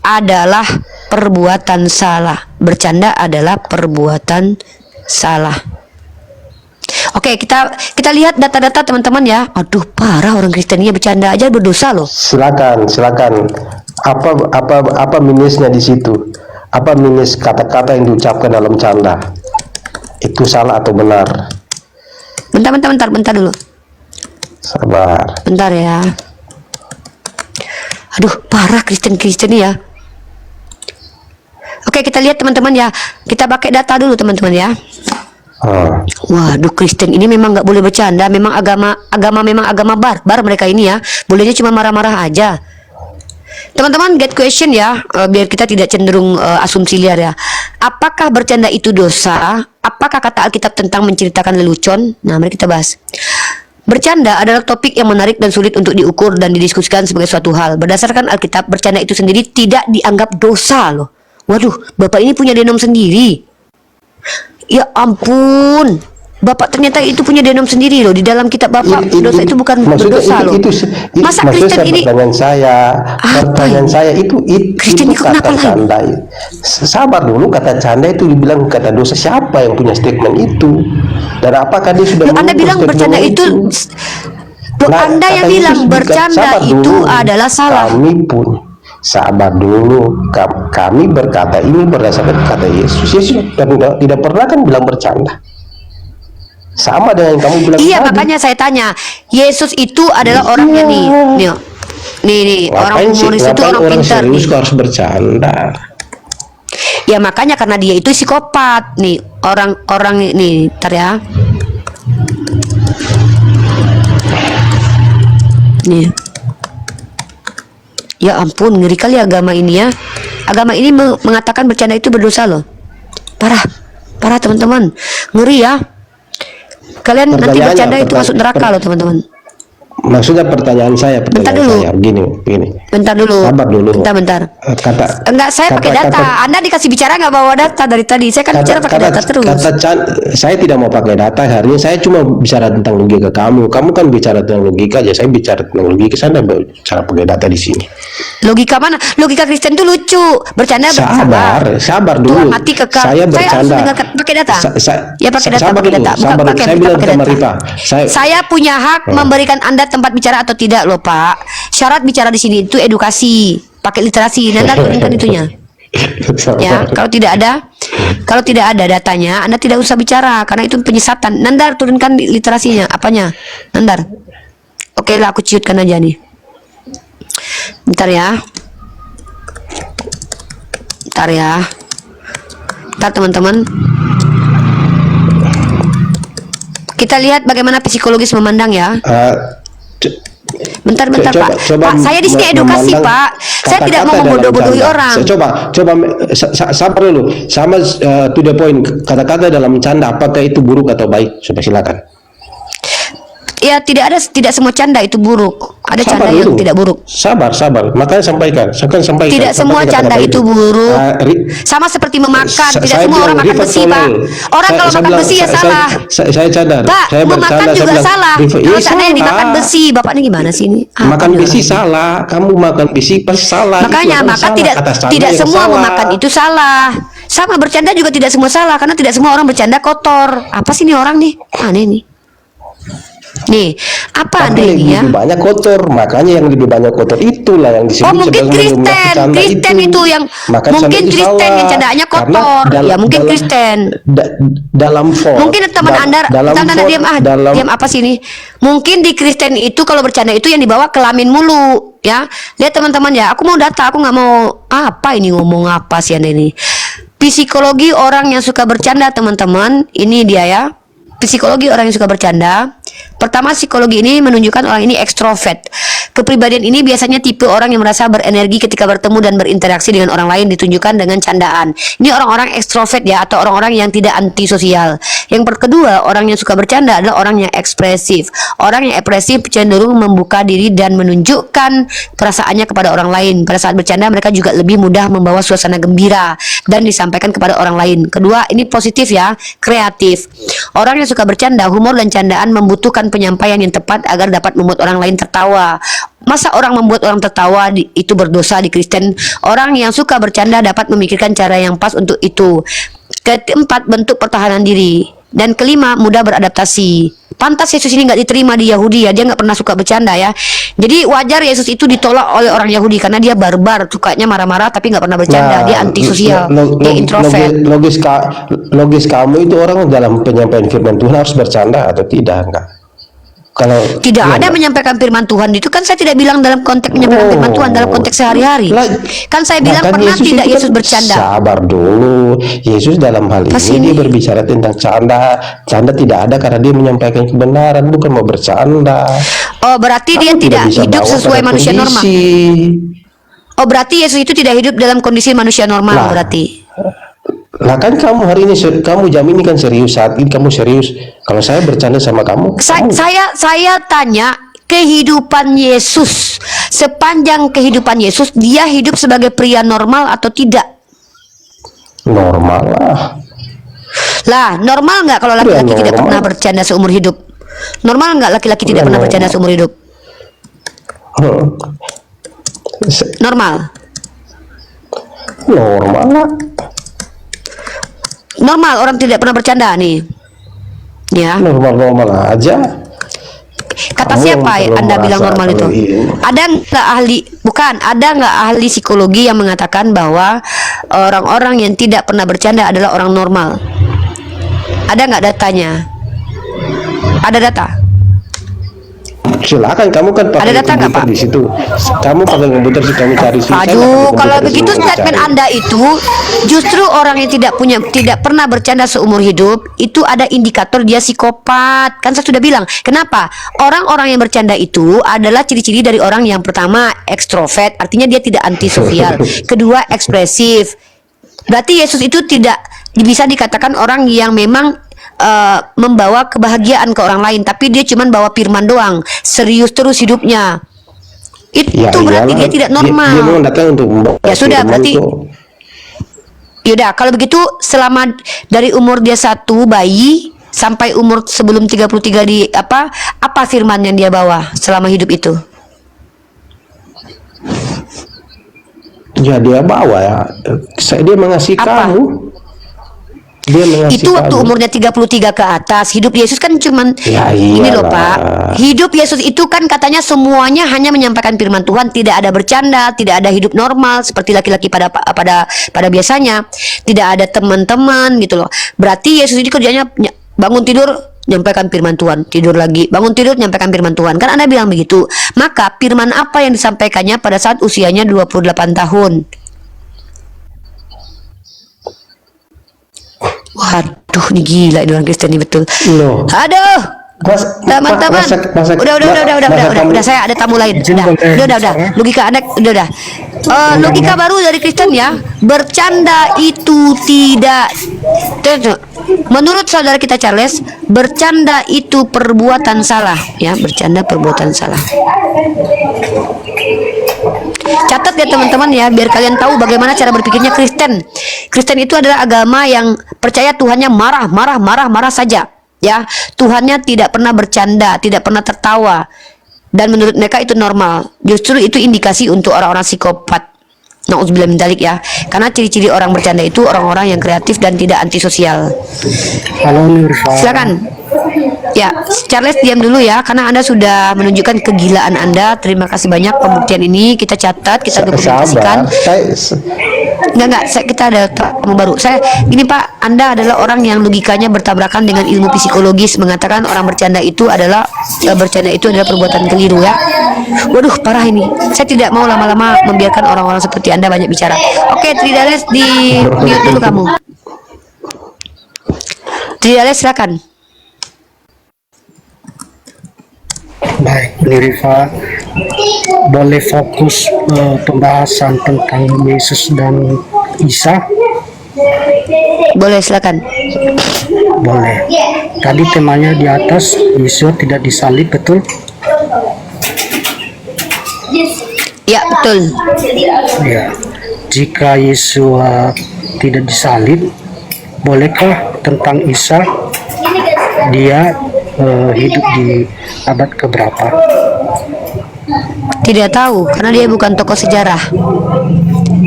adalah perbuatan salah. Bercanda adalah perbuatan salah. Oke, kita lihat data-data teman-teman ya. Aduh, parah orang Kristennya bercanda aja berdosa loh. Silakan. Apa minusnya di situ? Apa minus kata-kata yang diucapkan dalam canda? Itu salah atau benar? Bentar dulu. Sabar. Bentar ya. Aduh, parah Kristen ya. Oke, kita lihat teman-teman ya. Kita pakai data dulu teman-teman ya. Waduh, Kristen ini memang nggak boleh bercanda. Memang agama barbar mereka ini ya. Bolehnya cuma marah-marah aja. Teman-teman get question ya, biar kita tidak cenderung asumsi liar ya. Apakah bercanda itu dosa? Apakah kata Alkitab tentang menceritakan lelucon? Nah, mari kita bahas. Bercanda adalah topik yang menarik dan sulit untuk diukur dan didiskusikan sebagai suatu hal. Berdasarkan Alkitab, bercanda itu sendiri tidak dianggap dosa loh. Waduh, Bapak ini punya denom sendiri. Ya ampun, Bapak ternyata itu punya denom sendiri loh. Di dalam kitab Bapak, dosa itu bukan berdosa loh. Masa Kristen ini? Pertanyaan saya itu Kristen itu kata kenapa canda. Sabar dulu, kata canda itu dibilang kata dosa. Siapa yang punya statement itu? Dan apakah dia sudah Anda bilang bercanda itu? Anda yang bilang bercanda itu adalah salah. Kami pun sabar dulu. Kami berkata ini berdasarkan kata Yesus. Yesus tidak pernah kan bilang bercanda. Sama dengan yang kamu bilang. Iya, tadi. Makanya saya tanya, Yesus itu adalah orang yang nih orang humoris itu orang pintar nih. Harus bercanda. Ya makanya karena dia itu psikopat nih, orang ini, ntar ya. Nih. Ya ampun, ngeri kali agama ini ya. Agama ini mengatakan bercanda itu berdosa loh. Parah teman-teman. Ngeri ya. Kalian nanti bercanda itu masuk neraka loh teman-teman. Maksudnya pertanyaan saya gini. Bentar dulu. Sabar dulu. Bentar. Enggak, saya pakai data. Anda dikasih bicara nggak bawa data dari tadi. Saya kan bicara pakai data terus. Saya tidak mau pakai data. Hari ini saya cuma bicara tentang logika kamu. Kamu kan bicara tentang logika aja. Saya bicara tentang logika. Saya tidak bicara pakai data di sini. Logika mana? Logika Kristen itu lucu. Bercanda Sabar dulu. Tuhan mati kekal. Saya bercanda. Pakai data. Ya pakai data. Sabar dulu. Saya bilang sama Rifa. Saya punya hak memberikan Anda tempat bicara atau tidak loh Pak. Syarat bicara di sini itu edukasi, pakai literasi. Nanda turunkan itunya. Ya, kalau tidak ada datanya, Anda tidak usah bicara karena itu penyesatan. Nandar turunkan literasinya, apanya? Nandar. Oke lah, aku ciutkan aja nih. Bentar ya. Bentar teman-teman. Kita lihat bagaimana psikologis memandang ya. Bentar Pak. Pak, saya di sini edukasi Pak. Saya tidak mau membodoh-bodohi orang. Coba sabar dulu. Sama to the point. Kata-kata dalam canda apakah itu buruk atau baik? Coba silakan. Ya tidak semua canda itu buruk. Ada Sabar canda yang dulu. tidak buruk. Sabar. Makanya sampaikan. Tidak semua canda itu buruk. Sama seperti memakan. Tidak semua orang makan besi, Pak. Orang kalau makan besi ya salah. Saya cadar. Pak, Saya memakan bercanda, saya juga bilang, salah. Rifa, Kalau iya, seandainya dimakan salah. besi, bapaknya gimana sih ini? Apa Makan nih besi orang? salah. Kamu makan besi pasti salah. Makanya Itu maka salah. tidak Atas canda tidak yang semua salah. memakan itu salah. Sama bercanda juga tidak semua salah karena tidak semua orang bercanda kotor. Apa sih ini orang nih? Aneh nih. Nih, apa Tapi Anda ini ya? lebih banyak kotor, makanya yang lebih banyak kotor itulah yang disebut Oh mungkin sebagai menyumbang Kristen, canda Kristen itu yang Maka mungkin canda itu Kristen salah. yang candaannya Karena kotor. Ya mungkin dalam- Kristen. dalam vote, Mungkin teman Anda, dalam Anda vote, diam dalam diam apa sih ini? Mungkin di Kristen itu kalau bercanda itu yang dibawa kelamin mulu, ya. Lihat teman-teman ya, aku mau data, aku nggak mau apa ini ngomong apa sih Anda ini. Psikologi orang yang suka bercanda teman-teman, ini dia ya. Psikologi orang yang suka bercanda. Pertama, psikologi ini menunjukkan orang ini ekstrovert. Kepribadian ini biasanya tipe orang yang merasa berenergi ketika bertemu dan berinteraksi dengan orang lain ditunjukkan dengan candaan. Ini orang-orang ekstrovert ya, atau orang-orang yang tidak antisosial. Yang kedua, orang yang suka bercanda adalah orang yang ekspresif. Orang yang ekspresif cenderung membuka diri dan menunjukkan perasaannya kepada orang lain. Pada saat bercanda mereka juga lebih mudah membawa suasana gembira dan disampaikan kepada orang lain. Kedua, ini positif ya, kreatif. Orang yang suka bercanda, humor dan candaan membutuhkan penyampaian yang tepat agar dapat membuat orang lain tertawa. Masa orang membuat orang tertawa itu berdosa di Kristen? Orang yang suka bercanda dapat memikirkan cara yang pas untuk itu. Keempat, bentuk pertahanan diri. Dan kelima, mudah beradaptasi. Pantas Yesus ini nggak diterima di Yahudi ya, dia nggak pernah suka bercanda ya. Jadi wajar Yesus itu ditolak oleh orang Yahudi karena dia barbar, sukanya marah-marah tapi nggak pernah bercanda. Dia antisosial, dia introvert. Logis kamu itu orang dalam penyampaian firman Tuhan harus bercanda atau tidak enggak? Kalau Tidak ya, ada menyampaikan firman Tuhan itu kan saya tidak bilang dalam konteks menyampaikan firman Tuhan dalam konteks sehari-hari. Kan saya bilang bahkan pernah tidak itu Yesus kan- bercanda. Sabar dulu. Yesus dalam hal Pas ini ini. dia berbicara tentang canda. Canda tidak ada karena dia menyampaikan kebenaran, bukan mau bercanda. Oh berarti dia Kamu tidak bisa hidup bawa sesuai pada manusia normal. kondisi. Oh berarti Yesus itu tidak hidup dalam kondisi manusia normal Lah. berarti. Lah kan kamu hari ini kamu jam ini kan serius, saat ini kamu serius. Kalau saya bercanda sama kamu, kamu Saya tanya kehidupan Yesus, sepanjang kehidupan Yesus dia hidup sebagai pria normal atau tidak? normal lah. Lah normal nggak kalau laki-laki tidak normal. pernah bercanda seumur hidup? Normal nggak laki-laki tidak pernah bercanda seumur hidup? Hmm. Normal. Normal lah. Normal orang tidak pernah bercanda nih. Ya. Normal aja. Kata Kamu siapa yang Anda perlu bilang merasa normal itu? kalau ini. Ada nggak ahli? Bukan, ada nggak ahli psikologi yang mengatakan bahwa orang-orang yang tidak pernah bercanda adalah orang normal? Ada nggak datanya? Ada data? Silakan, kamu kan pakai Ada data nggak, komputer Pak? di situ. Kamu pakai komputer sih, kamu cari sih. Saya pakai Aduh, komputer kalau di begitu sini, kamu statement cari. Anda itu justru orang yang tidak pernah bercanda seumur hidup itu ada indikator dia psikopat. Kan saya sudah bilang. Kenapa? Orang-orang yang bercanda itu adalah ciri-ciri dari orang yang pertama ekstrovert, artinya dia tidak antisosial. Kedua ekspresif. Berarti Yesus itu tidak bisa dikatakan orang yang memang membawa kebahagiaan ke orang lain, tapi dia cuman bawa firman doang, serius terus hidupnya. Itu berarti iyalah. dia tidak normal. Dia memang datang untuk membawa Ya sudah, firman berarti itu. yaudah kalau begitu selama dari umur dia 1 bayi sampai umur sebelum 33 di apa firman yang dia bawa selama hidup itu? Ya dia bawa ya. Dia mengasihi Apa? kamu. Dia mengasihi Itu waktu kamu. umurnya 33 ke atas. Hidup Yesus kan cuman Ya, ini loh iyalah. Pak. Hidup Yesus itu kan katanya semuanya hanya menyampaikan firman Tuhan, tidak ada bercanda, tidak ada hidup normal seperti laki-laki pada biasanya, tidak ada teman-teman gitu loh. Berarti Yesus ini kerjanya bangun tidur nyampaikan firman Tuhan, tidur lagi, bangun tidur nyampaikan firman Tuhan. Kan Anda bilang begitu. Maka firman apa yang disampaikannya pada saat usianya 28 tahun? Waduh, ini gila ini orang Kristen ini betul. Loh. Aduh, Teman-teman, udah, saya ada tamu lain. Udah. Logika Anda, udah. Logika baru dari Kristen ya. Bercanda itu tidak. Menurut saudara kita Charles, bercanda itu perbuatan salah, ya. Bercanda perbuatan salah. Catat ya teman-teman ya, biar kalian tahu bagaimana cara berpikirnya Kristen. Kristen itu adalah agama yang percaya Tuhannya marah saja. Ya, Tuhannya tidak pernah bercanda, tidak pernah tertawa, dan menurut mereka itu normal. Justru itu indikasi untuk orang-orang psikopat. Nauzubillah min dzalik ya. Karena ciri-ciri orang bercanda itu orang-orang yang kreatif dan tidak antisosial. Halo Nurfa. Silakan. Ya, Charles diam dulu ya, karena Anda sudah menunjukkan kegilaan Anda. Terima kasih banyak pembuktian ini kita catat, kita dokumentasikan. Enggak, kita ada tamu baru. Gini Pak, Anda adalah orang yang logikanya bertabrakan dengan ilmu psikologis, mengatakan orang bercanda itu adalah perbuatan keliru ya. Waduh, parah ini. Saya tidak mau lama-lama membiarkan orang-orang seperti Anda banyak bicara. Oke, Tridales di mute dulu kamu. Tridales silakan. Baik, Nirifa, boleh fokus pembahasan tentang Yesus dan Isa? Boleh, silakan. Boleh. Tadi temanya di atas, Yesus tidak disalib, betul? Ya, betul. Ya. Jika Yesus tidak disalib, bolehkah tentang Isa dia hidup di abad keberapa? Tidak tahu, karena dia bukan tokoh sejarah.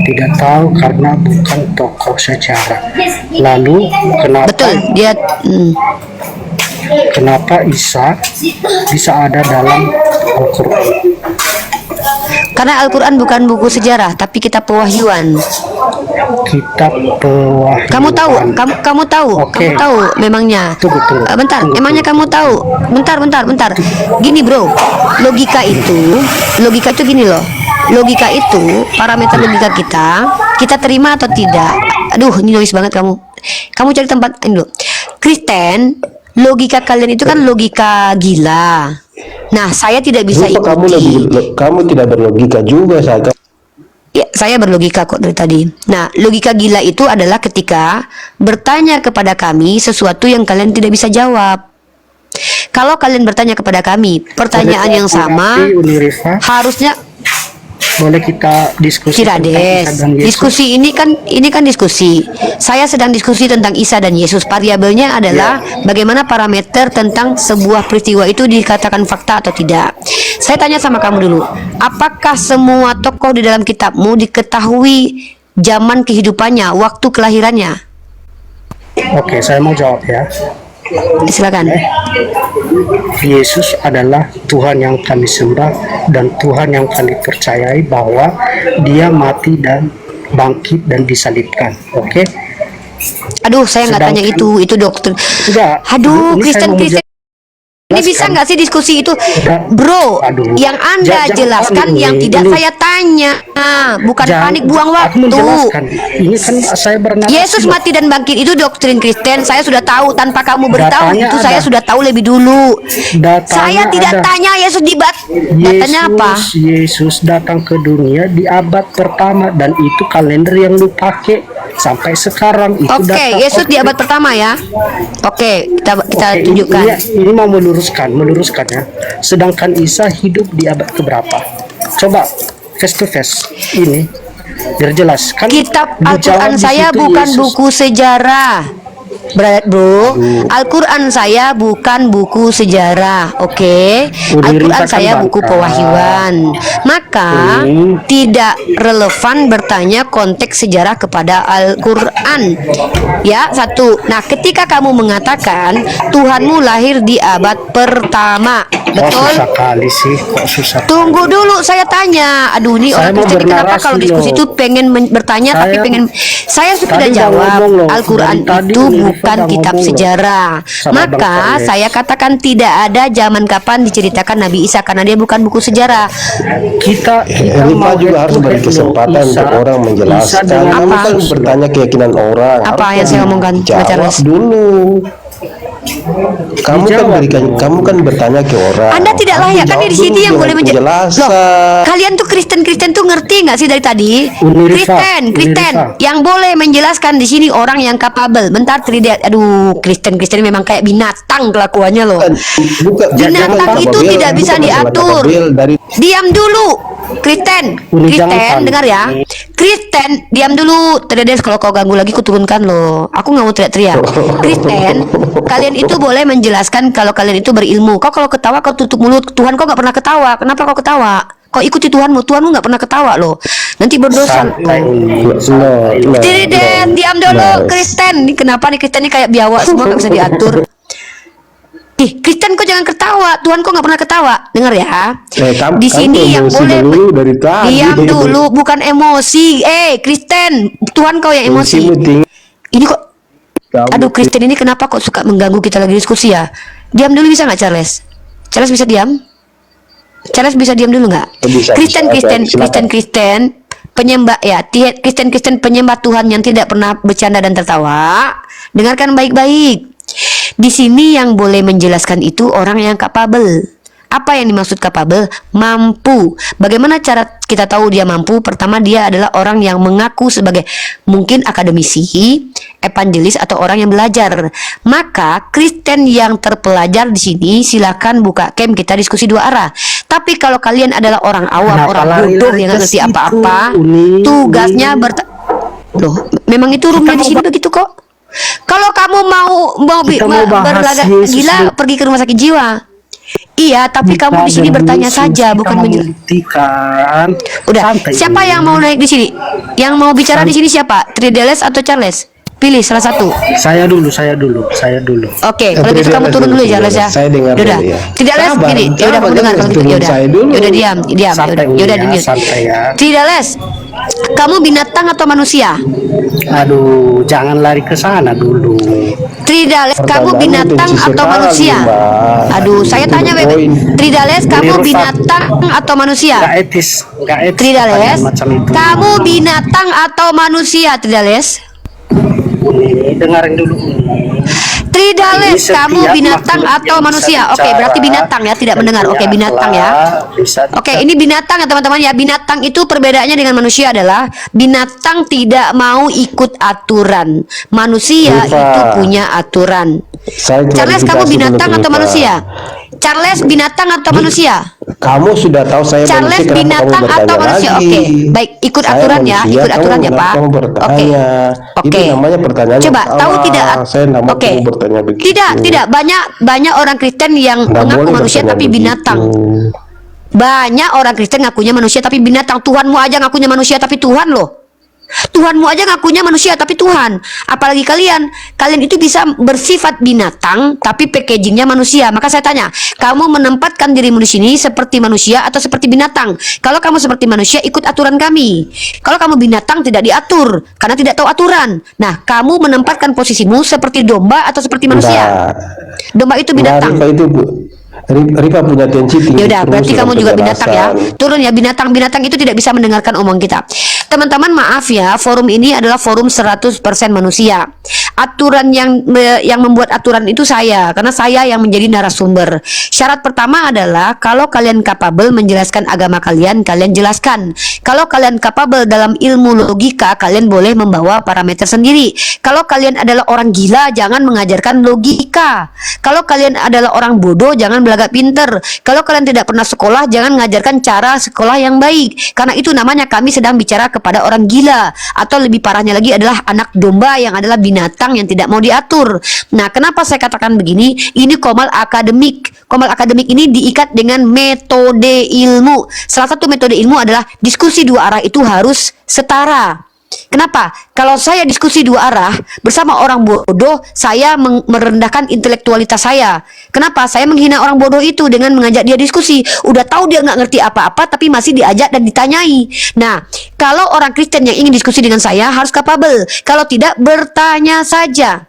Tidak tahu karena bukan tokoh sejarah. Lalu kenapa? Betul, dia. Kenapa Isa bisa ada dalam Al-Quran? Karena Al-Quran bukan buku sejarah, tapi kitab pewahyuan. Kitab pewahyuan. Kamu tahu, kamu tahu, Oke. kamu tahu memangnya. Tunggu. Bentar, emangnya kamu tahu? Bentar. Gini bro, logika itu gini loh. Logika itu, parameter logika kita terima atau tidak. Aduh, ini noise banget kamu. Kamu cari tempat ini dulu. Kristen, logika kalian itu kan logika gila. Nah, saya tidak bisa ikuti. Kamu tidak berlogika juga, saya. Ya, saya berlogika kok dari tadi. Nah, logika gila itu adalah ketika bertanya kepada kami sesuatu yang kalian tidak bisa jawab. Kalau kalian bertanya kepada kami pertanyaan yang sama, harusnya boleh kita diskusi tentang Cirades. Isa dan Yesus. Diskusi ini kan diskusi. Saya sedang diskusi tentang Isa dan Yesus. Variabelnya adalah bagaimana parameter tentang sebuah peristiwa itu dikatakan fakta atau tidak. Saya tanya sama kamu dulu, apakah semua tokoh di dalam kitabmu diketahui zaman kehidupannya, waktu kelahirannya? Oke, saya mau jawab ya. Silakan. Yesus adalah Tuhan yang kami sembah dan Tuhan yang kami percayai bahwa dia mati dan bangkit dan disalibkan. Oke? Aduh, saya nggak tanya itu dokter. Enggak. Aduh, Ini saya mau Kristen. Ini bisa nggak sih diskusi itu, bro? Aduh. Yang Anda jelaskan yang tidak saya tanya, bukan panik buang waktu. Ini kan saya bernarasi. Yesus mati dan bangkit itu doktrin Kristen. Saya sudah tahu tanpa kamu beritahu. Datanya Itu ada. saya sudah tahu lebih dulu. Saya tidak ada. tanya Yesus datanya apa? Yesus datang ke dunia di abad pertama dan itu kalender yang lu pakai sampai sekarang itu. Oke, Yesus di abad pertama ya. Oke, kita tunjukkan. Ini mau meluruskan ya. Sedangkan Isa hidup di abad keberapa? Coba face to face ini biar jelas. Kan Kitab dijawab Al-Quran di saya situ bukan Yesus. buku sejarah. Bro, Al-Quran saya bukan buku sejarah, oke? Al-Quran saya buku pewahyuan. Maka tidak relevan bertanya konteks sejarah kepada Al-Quran. Ya, satu. Nah, ketika kamu mengatakan Tuhanmu lahir di abad pertama, betul? Susah kali sih, kok susah. Tunggu dulu, saya tanya. Aduh, ini Saya orang mau Kristen kenapa bernarasi kalau diskusi loh. itu pengen bertanya tapi pengen. Saya sudah tadi jawab. udah ngomong loh. Al-Quran Dari tadi itu Unifa bukan udah kitab ngomong loh. sejarah. Sama Bang Maka Charles. saya katakan tidak ada zaman kapan diceritakan Nabi Isa karena dia bukan buku sejarah. Kita Rifa mau juga harus head to beri head kesempatan loh. untuk orang Isa menjelaskan. dengan Kamu kan Apa? bertanya keyakinan orang. Apa Harus yang saya omongkan, Pak jawab Charles? dulu. Kamu kan kamu kan bertanya ke orang. Anda tidak layak kan Jawab di sini dulu yang boleh dengan penjelasan. Loh, kalian tuh Kristen tuh ngerti nggak sih dari tadi? Kristen yang boleh menjelaskan di sini orang yang kapabel. Bentar, aduh, Kristen memang kayak binatang kelakuannya loh. Binatang itu tidak bisa diatur. Diam dulu, Kristen, dengar ya. Kristen, diam dulu. Terdedes, kalau kau ganggu lagi, ku turunkan loh. Aku nggak mau teriak-teriak. Kristen, kalian itu boleh menjelaskan kalau kalian itu berilmu. Kau kalau ketawa kau tutup mulut. Tuhan kau nggak pernah ketawa. Kenapa kau ketawa? Kau ikuti Tuhanmu nggak pernah ketawa loh. Nanti berdosa. Terdedes, diam dulu, Kristen. Ini kenapa nih Kristen ini kayak biawak semua nggak bisa diatur. Ih, Kristen kok jangan ketawa. Tuhan kok nggak pernah ketawa. Dengar ya. Di sini yang boleh diam dulu, bukan emosi. Kristen, Tuhan kau yang emosi. Ini kok. Aduh, Kristen ini kenapa kok suka mengganggu kita lagi diskusi ya? Diam dulu bisa nggak, Charles? Charles bisa diam? Charles bisa diam dulu nggak? Kristen penyembah ya. Kristen penyembah Tuhan yang tidak pernah bercanda dan tertawa. Dengarkan baik-baik. Di sini yang boleh menjelaskan itu orang yang kapabel. Apa yang dimaksud kapabel? Mampu. Bagaimana cara kita tahu dia mampu? Pertama, dia adalah orang yang mengaku sebagai mungkin akademisi, evangelis, atau orang yang belajar. Maka Kristen yang terpelajar di sini silakan buka camp, kita diskusi dua arah. Tapi kalau kalian adalah orang awam, orang bodoh yang nggak ngerti apa-apa, tugasnya loh, memang itu roomnya di sini begitu kok. Kalau kamu mau berlagak gila, pergi ke rumah sakit jiwa. Iya, tapi kamu di sini bertanya saja, bukan membuktikan. Udah, siapa yang mau naik di sini? Yang mau bicara di sini siapa? Trideles atau Charles? Pilih salah satu. Saya dulu. Oke, kalau gitu kamu turun dulu ya, Charles ya. Saya dengar dulu ya. Trideles gini, ya udah kamu dengar kalau gitu. Ya udah diam. Ya udah diam. Trideles, kamu binatang atau manusia? Aduh, jangan lari ke sana dulu. Trideles, kamu binatang atau manusia? Aduh, saya tanya Bebe. Trideles, kamu binatang atau manusia? Gak etis. Trideles, kamu binatang atau manusia, Trideles? Dengarin dulu. Trideles, kamu binatang atau manusia? Oke, berarti binatang ya, tidak mendengar. Oke, binatang ya. Oke, ini binatang ya teman-teman ya. Binatang itu perbedaannya dengan manusia adalah binatang tidak mau ikut aturan. Manusia itu punya aturan. Charles, kamu binatang atau manusia? Charles, binatang atau manusia? Kamu sudah tahu saya Charles, binatang atau manusia? Oke, baik, ikut aturan ya, Pak. Oke. Itu namanya pertanyaan. Coba tahu tidak? Oke. Tidak banyak orang Kristen yang mengaku manusia tapi binatang. Banyak orang Kristen ngakunya manusia tapi binatang. Tuhanmu aja ngakunya manusia tapi Tuhan loh. Tuhanmu aja ngakunya manusia tapi Tuhan. Apalagi kalian itu bisa bersifat binatang tapi packagingnya manusia. Maka saya tanya, kamu menempatkan dirimu di sini seperti manusia atau seperti binatang? Kalau kamu seperti manusia, ikut aturan kami. Kalau kamu binatang, tidak diatur karena tidak tahu aturan. Nah, kamu menempatkan posisimu seperti domba atau seperti manusia? Domba itu binatang. Rifa punya tensi tinggi. Yaudah, berarti kamu juga binatang ya. Turun ya, binatang itu tidak bisa mendengarkan omong kita. Teman-teman, maaf ya, forum ini adalah forum 100% manusia. Aturan yang membuat aturan itu saya, karena saya yang menjadi narasumber. Syarat pertama adalah kalau kalian kapabel menjelaskan agama kalian jelaskan. Kalau kalian kapabel dalam ilmu logika, kalian boleh membawa parameter sendiri. Kalau kalian adalah orang gila, jangan mengajarkan logika. Kalau kalian adalah orang bodoh, jangan belagak pinter. Kalau kalian tidak pernah sekolah, jangan mengajarkan cara sekolah yang baik. Karena itu namanya kami sedang bicara kepada orang gila. Atau lebih parahnya lagi adalah anak domba yang adalah binatang yang tidak mau diatur. Nah, kenapa saya katakan begini? Ini komal akademik. Komal akademik ini diikat dengan metode ilmu. Salah satu metode ilmu adalah diskusi dua arah itu harus setara. Kenapa? Kalau saya diskusi dua arah bersama orang bodoh, saya merendahkan intelektualitas saya. Kenapa? Saya menghina orang bodoh itu dengan mengajak dia diskusi. Udah tahu dia nggak ngerti apa-apa, tapi masih diajak dan ditanyai. Nah, kalau orang Kristen yang ingin diskusi dengan saya harus kapabel. Kalau tidak, bertanya saja.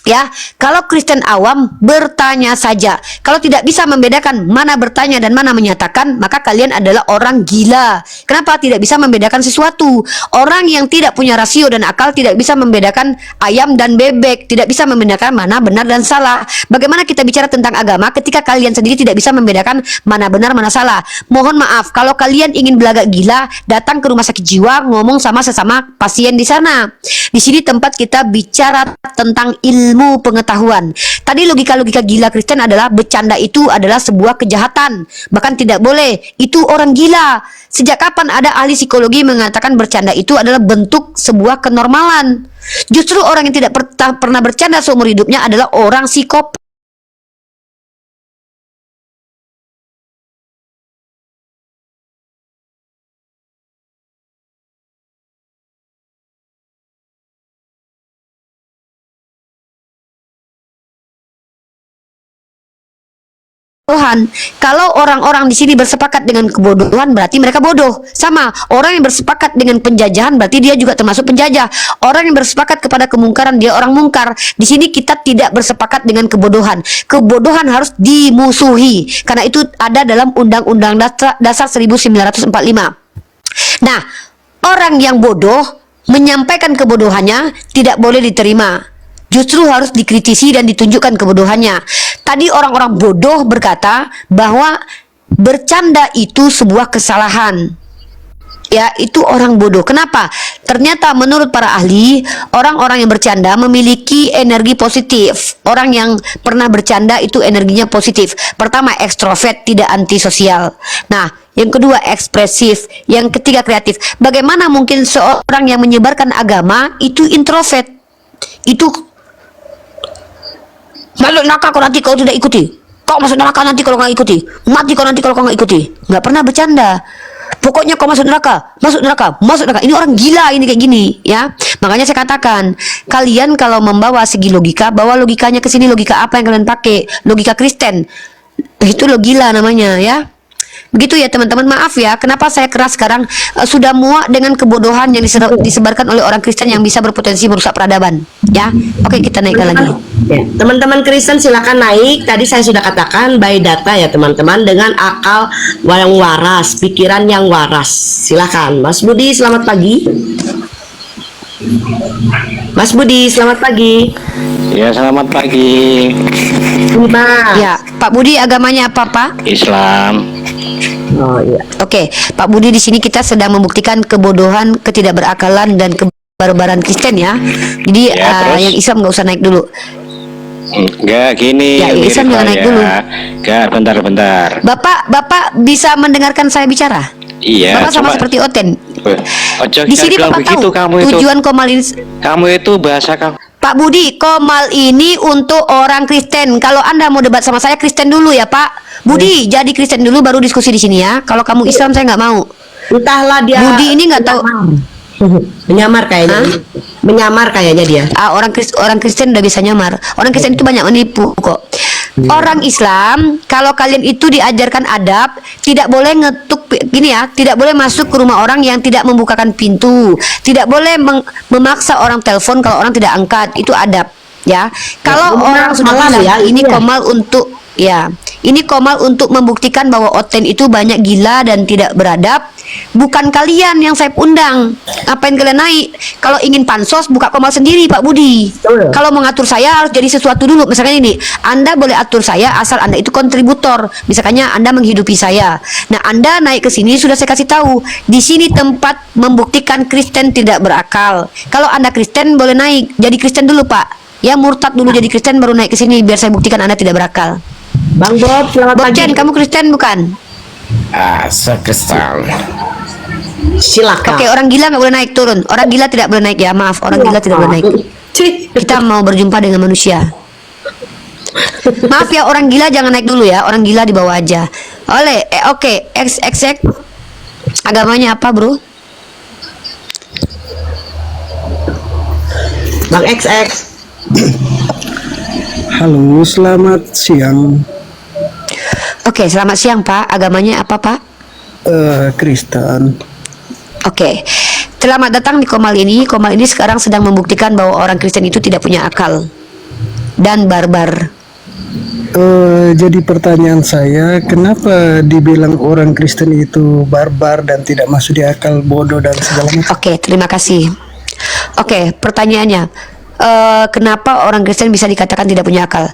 Ya, kalau Kristen awam bertanya saja. Kalau tidak bisa membedakan mana bertanya dan mana menyatakan, maka kalian adalah orang gila. Kenapa tidak bisa membedakan sesuatu? Orang yang tidak punya rasio dan akal tidak bisa membedakan ayam dan bebek, tidak bisa membedakan mana benar dan salah. Bagaimana kita bicara tentang agama ketika kalian sendiri tidak bisa membedakan mana benar mana salah? Mohon maaf, kalau kalian ingin belagak gila, datang ke rumah sakit jiwa, ngomong sama sesama pasien di sana. Di sini tempat kita bicara tentang ilmu pengetahuan. Tadi logika-logika gila Kristen adalah bercanda itu adalah sebuah kejahatan. Bahkan tidak boleh. Itu orang gila. Sejak kapan ada ahli psikologi mengatakan bercanda itu adalah bentuk sebuah kenormalan? Justru orang yang tidak pernah bercanda seumur hidupnya adalah orang psikopat. Tuhan, kalau orang-orang di sini bersepakat dengan kebodohan berarti mereka bodoh. Sama, orang yang bersepakat dengan penjajahan berarti dia juga termasuk penjajah. Orang yang bersepakat kepada kemungkaran dia orang mungkar. Di sini kita tidak bersepakat dengan kebodohan. Kebodohan harus dimusuhi. Karena itu ada dalam Undang-Undang Dasar 1945. Nah, orang yang bodoh menyampaikan kebodohannya tidak boleh diterima. Justru harus dikritisi dan ditunjukkan kebodohannya. Tadi orang-orang bodoh berkata bahwa bercanda itu sebuah kesalahan. Ya, itu orang bodoh. Kenapa? Ternyata menurut para ahli, orang-orang yang bercanda memiliki energi positif. Orang yang pernah bercanda itu energinya positif. Pertama, ekstrovert, tidak antisosial. Nah, yang kedua ekspresif, yang ketiga kreatif. Bagaimana mungkin seorang yang menyebarkan agama itu introvert? Itu masuk neraka kau nanti kalau tidak ikuti. Kau masuk neraka nanti kalau nggak ikuti. Mati kau nanti kalau kau nggak ikuti. Nggak pernah bercanda. Pokoknya kau masuk neraka, masuk neraka, masuk neraka. Ini orang gila ini kayak gini, ya. Makanya saya katakan, kalian kalau membawa segi logika, bawa logikanya ke sini. Logika apa yang kalian pakai? Logika Kristen. Itu lo gila namanya, ya. Begitu ya teman-teman. Maaf ya, kenapa saya keras sekarang. Sudah muak dengan kebodohan yang disebarkan oleh orang Kristen yang bisa berpotensi merusak peradaban, ya. Oke, kita naikkan lagi. Ya, teman-teman Kristen silakan naik. Tadi saya sudah katakan by data ya teman-teman, dengan akal yang waras, pikiran yang waras. Silakan Mas Budi, selamat pagi. Mas Budi, selamat pagi. Ya, selamat pagi. Ya, Pak Budi agamanya apa, Pak? Islam. Oh iya. Oke, Pak Budi, di sini kita sedang membuktikan kebodohan, ketidakberakalan dan kebarbaran Kristen ya. Jadi Ya, yang Islam nggak usah naik dulu. Enggak, gini. Ya, Islam jangan naik dulu. Enggak, bentar. Bapak bisa mendengarkan saya bicara? Iya. Bapak sama seperti Oten. Ojo, Di sini bilang Bapak begitu, tahu kamu itu. tujuan Komal ini. Kamu itu bahasa kamu. Pak Budi, Komal ini untuk orang Kristen. Kalau Anda mau debat sama saya, Kristen dulu ya Pak. Budi, jadi Kristen dulu baru diskusi di sini ya. Kalau kamu Islam saya nggak mau. Entahlah dia. Budi ini nggak tahu. Menyamar kayaknya. Menyamar kayaknya dia. Orang Kristen udah bisa nyamar. Orang Kristen itu banyak menipu kok. Orang Islam, kalau kalian itu diajarkan adab, tidak boleh ngetuk gini ya, tidak boleh masuk ke rumah orang yang tidak membukakan pintu, tidak boleh memaksa orang telepon kalau orang tidak angkat, itu adab ya. Kalau orang sudah bilang ya, ini ya. Komal untuk ya, ini Komal untuk membuktikan bahwa Oten itu banyak gila dan tidak beradab. Bukan kalian yang saya undang. Ngapain kalian naik? Kalau ingin pansos, buka Komal sendiri, Pak Budi. Kalau mengatur saya harus jadi sesuatu dulu. Misalkan ini, Anda boleh atur saya asal Anda itu kontributor. Misalkannya Anda menghidupi saya. Nah, Anda naik ke sini sudah saya kasih tahu. Di sini tempat membuktikan Kristen tidak berakal. Kalau Anda Kristen boleh naik. Jadi Kristen dulu, Pak. Ya, murtad dulu jadi Kristen baru naik ke sini biar saya buktikan Anda tidak berakal. Bang Bob, selamat Bob pagi. Chen, kamu Kristen bukan? Sekesal. Silakan. Oke, orang gila nggak boleh naik, turun. Orang gila tidak boleh naik ya, maaf. Orang gila tidak boleh naik. Kita mau berjumpa dengan manusia. Maaf ya, orang gila jangan naik dulu ya. Orang gila di bawah aja. Oke, XX agamanya apa, bro? Bang XX. Halo, selamat siang. Oke, selamat siang Pak. Agamanya apa Pak? Kristen. Oke, selamat datang di Komal ini. Komal ini sekarang sedang membuktikan bahwa orang Kristen itu tidak punya akal. dan barbar. Jadi pertanyaan saya, kenapa dibilang orang Kristen itu barbar dan tidak masuk di akal, bodoh dan segala macam? Oke, terima kasih. Oke, pertanyaannya, kenapa orang Kristen bisa dikatakan tidak punya akal?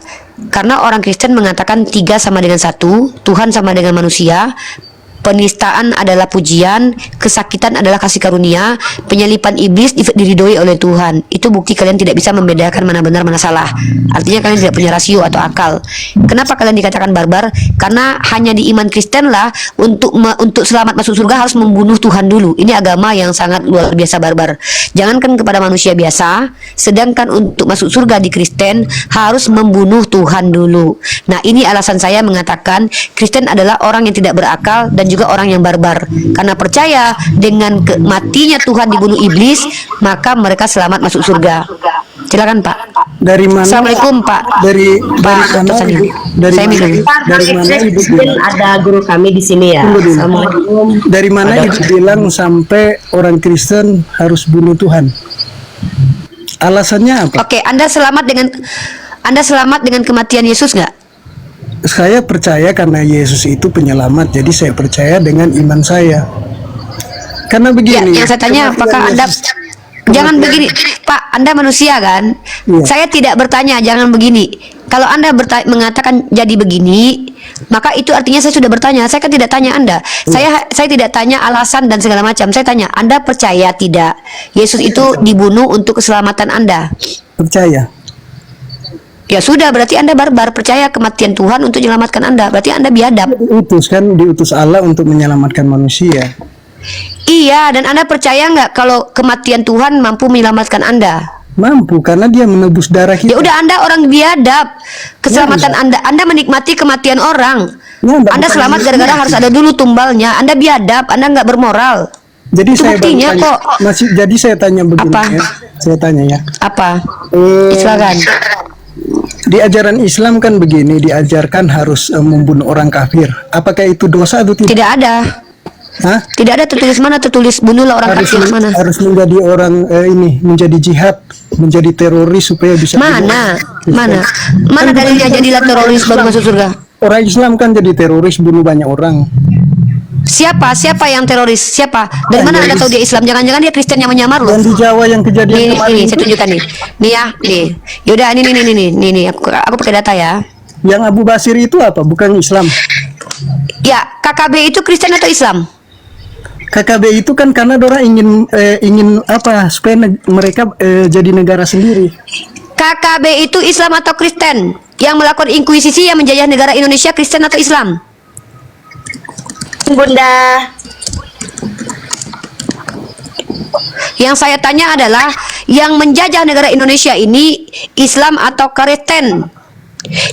Karena orang Kristen mengatakan 3 sama dengan 1, Tuhan sama dengan manusia, penistaan adalah pujian, kesakitan adalah kasih karunia, penyalipan iblis diridhoi oleh Tuhan. Itu bukti kalian tidak bisa membedakan mana benar mana salah. Artinya kalian tidak punya rasio atau akal. Kenapa kalian dikatakan barbar? Karena hanya di iman Kristen lah untuk selamat masuk surga harus membunuh Tuhan dulu. Ini agama yang sangat luar biasa barbar. Jangankan kepada manusia biasa, sedangkan untuk masuk surga di Kristen harus membunuh Tuhan dulu. Nah, ini alasan saya mengatakan Kristen adalah orang yang tidak berakal dan juga orang yang barbar, karena percaya dengan matinya Tuhan dibunuh iblis, maka mereka selamat masuk surga. Silakan Pak. Dari mana? Assalamualaikum Pak. Dari Pak mana? Tosani. Dari Saya mana? minum. Dari mana ibu bilang? Ada guru kami di sini ya. Tunggu dulu. Assalamualaikum. Dari mana ibu bilang sampai orang Kristen harus bunuh Tuhan? Alasannya apa? Oke, Anda selamat dengan kematian Yesus nggak? Saya percaya karena Yesus itu penyelamat, jadi saya percaya dengan iman saya. Karena Ya, begini. yang saya tanya, kematian apakah Anda Yesus- jangan begini, Pak, Anda manusia kan? Iya. Saya tidak bertanya, jangan begini. Kalau Anda mengatakan jadi begini, maka itu artinya saya sudah bertanya. Saya kan tidak tanya Anda. Saya tidak tanya alasan dan segala macam. Saya tanya, Anda percaya tidak Yesus itu dibunuh untuk keselamatan Anda? Percaya. Ya sudah, berarti Anda barbar, percaya kematian Tuhan untuk menyelamatkan Anda. Berarti Anda biadab. Diutus Allah untuk menyelamatkan manusia. Iya, dan Anda percaya nggak kalau kematian Tuhan mampu menyelamatkan Anda? Mampu, karena dia menebus darah kita. Ya udah, Anda orang biadab. Keselamatan Anda menikmati kematian orang. Ya, Anda selamat gara-gara harus ada dulu tumbalnya. Anda biadab, Anda nggak bermoral. Jadi Itu saya buktinya bertanya- kok. jadi saya tanya begini Apa? ya. Saya tanya ya. Apa? Eh, Silakan. Di ajaran Islam kan begini, diajarkan harus membunuh orang kafir. Apakah itu dosa atau tidak? Tidak ada. Hah? Tidak ada tertulis, mana tertulis bunuhlah orang kafir, mana? Harus menjadi orang menjadi jihad, menjadi teroris supaya bisa Mana? Mana? Mana Kan dalilnya bukan jadilah teroris baru masuk surga? Orang Islam kan jadi teroris, bunuh banyak orang. Siapa yang teroris? Siapa? Dari mana Anda tahu dia Islam? Jangan-jangan dia Kristen yang menyamar loh. Dan di Jawa yang kejadian kemarin Nih, itu, saya tunjukkan nih. Nih ya, nih. Yaudah, nih. Aku pakai data ya. yang Abu Basir itu apa? Bukan Islam. Ya, KKB itu Kristen atau Islam? KKB itu kan karena orang ingin apa supaya mereka jadi negara sendiri. KKB itu Islam atau Kristen? Yang melakukan inkuisisi yang menjajah negara Indonesia Kristen atau Islam? Bunda. Yang saya tanya adalah yang menjajah negara Indonesia ini Islam atau Kristen?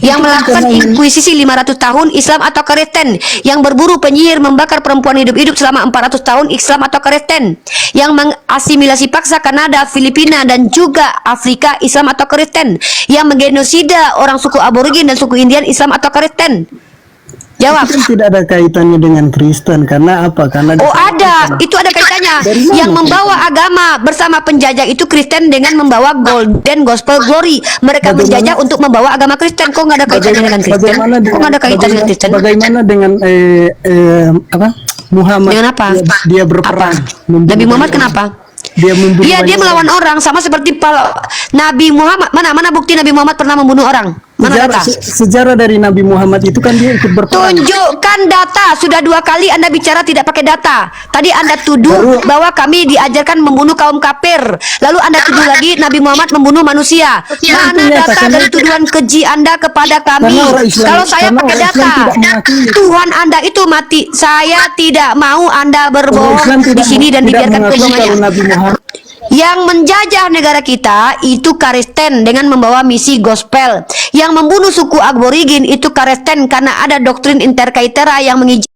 Yang melakukan inkuisisi 500 tahun Islam atau Kristen? Yang berburu penyihir membakar perempuan hidup-hidup selama 400 tahun Islam atau Kristen? Yang mengasimilasi paksa Kanada, Filipina dan juga Afrika Islam atau Kristen? Yang menggenosida orang suku Aborigin dan suku Indian Islam atau Kristen? Jawab. Itu kan tidak ada kaitannya dengan Kristen karena apa? Karena Oh ada, itu ada kaitannya. Dari mana? Yang membawa agama bersama penjajah itu Kristen dengan membawa Golden Gospel Glory. Mereka menjajah untuk membawa agama Kristen. Kok nggak ada kaitannya dengan Kristen? Kok nggak ada kaitannya dengan Kristen? Bagaimana dengan apa? Muhammad? Dengan apa? Dia berperang. membunuh Nabi Muhammad banyak kenapa? orang. Dia membunuh Iya, dia banyak melawan orang sama seperti Nabi Muhammad. Mana bukti Nabi Muhammad pernah membunuh orang? Mana data? Sejarah dari Nabi Muhammad itu kan dia ikut berperang. Tunjukkan data. Sudah 2 kali Anda bicara tidak pakai data. Tadi Anda tuduh bahwa kami diajarkan membunuh kaum kafir. Lalu Anda tuduh lagi Nabi Muhammad membunuh manusia. Mana Artinya, data karena- dari tuduhan keji Anda kepada kami? Karena orang Islam- Kalau saya karena pakai orang Islam data, tidak mengakui. Tuhan Anda itu mati. Saya tidak mau Anda Orang berbohong Islam di sini dan tidak dibiarkan mengakui kalau kebohongannya. Nabi Muhammad Yang menjajah negara kita itu Kristen dengan membawa misi gospel. Yang membunuh suku Aborigin itu Kristen karena ada doktrin interkaitera yang mengizinkan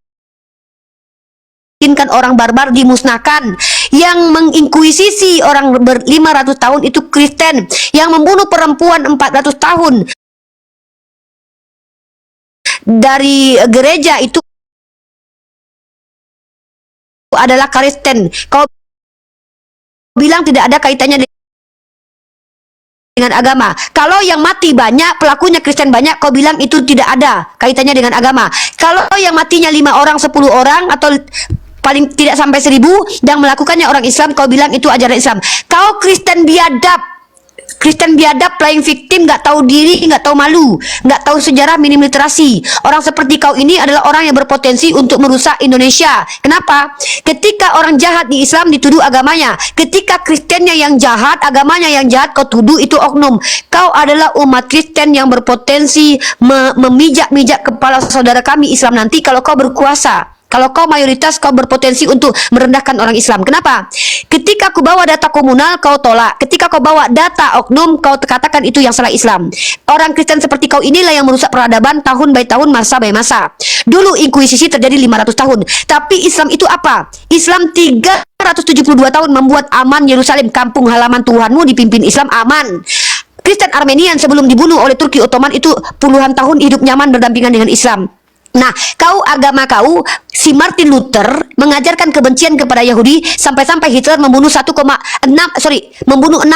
orang barbar dimusnahkan. Yang menginkuisisi orang 500 tahun itu Kristen. Yang membunuh perempuan 400 tahun dari gereja itu adalah Kristen. Kau bilang tidak ada kaitannya dengan agama. Kalau yang mati banyak, pelakunya Kristen banyak, kau bilang itu tidak ada kaitannya dengan agama. Kalau yang matinya 5 orang, 10 orang, atau paling tidak sampai 1000 dan melakukannya orang Islam, kau bilang itu ajaran Islam. Kau Kristen biadab. Kristen biadab, playing victim, nggak tahu diri, nggak tahu malu, nggak tahu sejarah, minim literasi. Orang seperti kau ini adalah orang yang berpotensi untuk merusak Indonesia. Kenapa? Ketika orang jahat di Islam dituduh agamanya, ketika Kristennya yang jahat, agamanya yang jahat, kau tuduh itu oknum. Kau adalah umat Kristen yang berpotensi memijak-mijak kepala saudara kami Islam nanti kalau kau berkuasa. Kalau kau mayoritas, kau berpotensi untuk merendahkan orang Islam. Kenapa? Ketika aku bawa data komunal, kau tolak. Ketika kau bawa data oknum, kau katakan itu yang salah Islam. Orang Kristen seperti kau inilah yang merusak peradaban tahun by tahun, masa by masa. Dulu inkuisisi terjadi 500 tahun. Tapi Islam itu apa? Islam 372 tahun membuat aman Yerusalem, kampung halaman Tuhanmu dipimpin Islam aman. Kristen Armenian sebelum dibunuh oleh Turki Ottoman itu puluhan tahun hidup nyaman berdampingan dengan Islam. Nah, agama kau, si Martin Luther mengajarkan kebencian kepada Yahudi sampai-sampai Hitler membunuh 6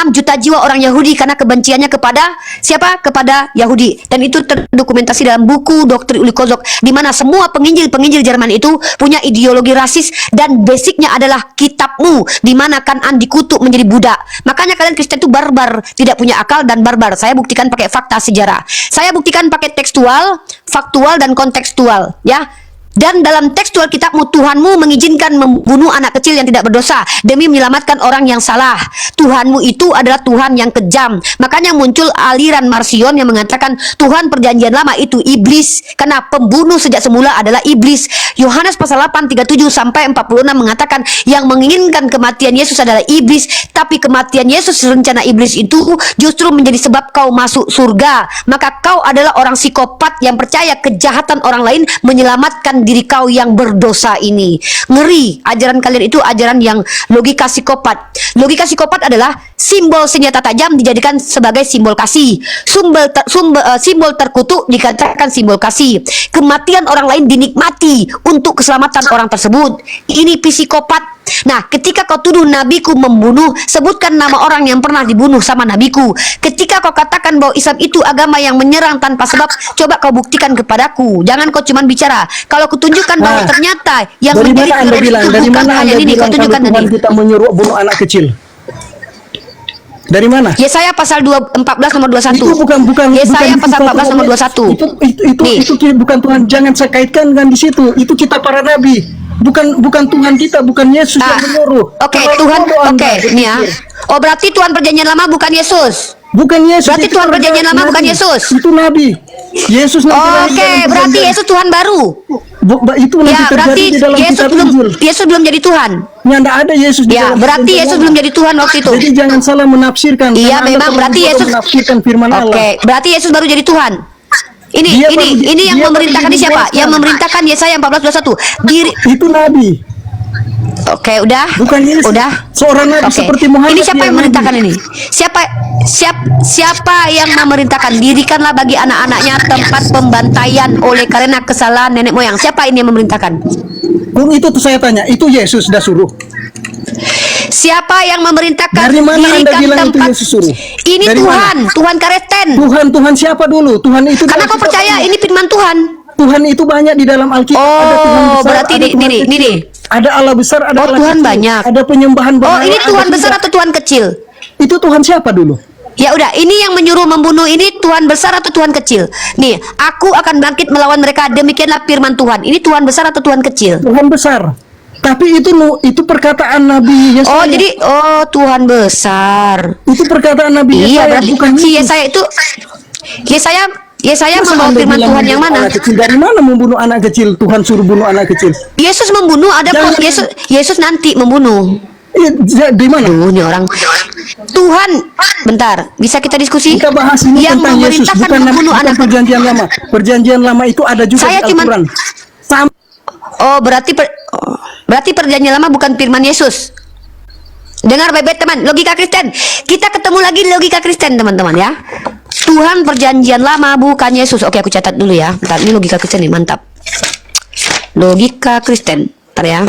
juta jiwa orang Yahudi karena kebenciannya kepada siapa? Kepada Yahudi. Dan itu terdokumentasi dalam buku Dr. Uli Kozok, di mana semua penginjil Jerman itu punya ideologi rasis dan basicnya adalah kitabmu, di mana Kanan dikutuk menjadi budak. Makanya kalian Kristen itu barbar, tidak punya akal dan barbar. Saya buktikan pakai fakta sejarah. Saya buktikan pakai tekstual, faktual dan kontekstual. Ya, dan dalam tekstual kitabmu, Tuhanmu mengizinkan membunuh anak kecil yang tidak berdosa demi menyelamatkan orang yang salah. Tuhanmu itu adalah Tuhan yang kejam. Makanya muncul aliran Marcion yang mengatakan Tuhan perjanjian lama itu iblis, karena pembunuh sejak semula adalah iblis. Yohanes pasal 8 37 sampai 46 mengatakan yang menginginkan kematian Yesus adalah iblis, tapi kematian Yesus, rencana iblis itu justru menjadi sebab kau masuk surga. Maka kau adalah orang psikopat yang percaya kejahatan orang lain menyelamatkan diri kau yang berdosa ini. Ngeri, ajaran kalian itu ajaran yang logika psikopat. Logika psikopat adalah simbol senjata tajam dijadikan sebagai simbol kasih. Simbol terkutuk dikatakan simbol kasih. Kematian orang lain dinikmati untuk keselamatan orang tersebut. Ini psikopat. Nah, ketika kau tuduh nabiku membunuh, sebutkan nama orang yang pernah dibunuh sama nabiku. Ketika kau katakan bahwa Islam itu agama yang menyerang tanpa sebab, coba kau buktikan kepadaku. Jangan kau cuma bicara. Kalau kutunjukkan bahwa ternyata yang menjadi keren itu bukan hanya ini, kau tunjukkan tadi. Kita menyuruh bunuh anak kecil. Dari mana? Yesaya pasal 14 nomor 21. Itu bukan Yesaya pasal 14 nomor 21. Itu bukan Tuhan, jangan saya kaitkan kan di situ. Itu kita para nabi. Bukan Tuhan kita, bukan Yesus yang menyuruh. Tuhan, nih ya. Oh, berarti Tuhan perjanjian lama bukan Yesus. Bukan Yesus. Berarti Tuhan perjanjian lama bukan Yesus. Itu nabi. Yesus nanti berarti Yesus Tuhan baru. Itu nanti ya, berarti di dalam Yesus belum jadi Tuhan. Ya, enggak ada Yesus di dalam berarti Yesus belum jadi Tuhan waktu itu. Jadi jangan salah menafsirkan. Iya, memang berarti Yesus menafsirkan firman Allah. Berarti Yesus baru jadi Tuhan. Ini yang memerintahkan ini siapa? Yang memerintahkan Yesaya 14:21. Itu nabi. Udah. Bukan Yesus. Udah. Seorang nabi seperti Muhammad. Ini siapa yang memerintahkan ini? Siapa yang memerintahkan? Dirikanlah bagi anak-anaknya tempat pembantaian oleh karena kesalahan nenek moyang. Siapa ini yang memerintahkan? Itu tuh saya tanya. Itu Yesus dah suruh. Siapa yang memerintahkan? Dari mana Anda bilang tempat? itu Yesus suruh? Ini dari Tuhan Kareten. Tuhan siapa dulu? Tuhan itu. Karena kau percaya ini firman Tuhan. Tuhan itu banyak di dalam Alkitab. Ada Tuhan besar, berarti ini. Ada Allah besar, ada Allah Tuhan kecil. banyak. Ada penyembahan berhala. Ini Tuhan besar atau Tuhan kecil? Itu Tuhan siapa dulu? Ya udah, ini yang menyuruh membunuh ini Tuhan besar atau Tuhan kecil? Nih, aku akan bangkit melawan mereka, demikianlah firman Tuhan. Ini Tuhan besar atau Tuhan kecil? Tuhan besar. Tapi itu perkataan Nabi Yesaya. Tuhan besar. Itu perkataan Nabi Yesaya. Iya, berarti bukan Yesaya itu Yesaya membawa firman Tuhan yang mana? Dari mana membunuh anak kecil? Tuhan suruh bunuh anak kecil. Yesus membunuh, Yesus nanti membunuh. Di mana? Ini orang Tuhan. Bentar, bisa kita diskusi? Kita bahas ini yang tentang Yesus, bukan membunuh anak. Perjanjian lama. Perjanjian lama itu ada juga di Al-Quran. Berarti perjanjian lama bukan firman Yesus. Dengar baik-baik teman, logika Kristen. Kita ketemu lagi logika Kristen teman-teman ya. Tuhan perjanjian lama bukan Yesus. Oke, aku catat dulu ya. Bentar, ini logika Kristen nih, mantap. Logika Kristen. Bentar ya.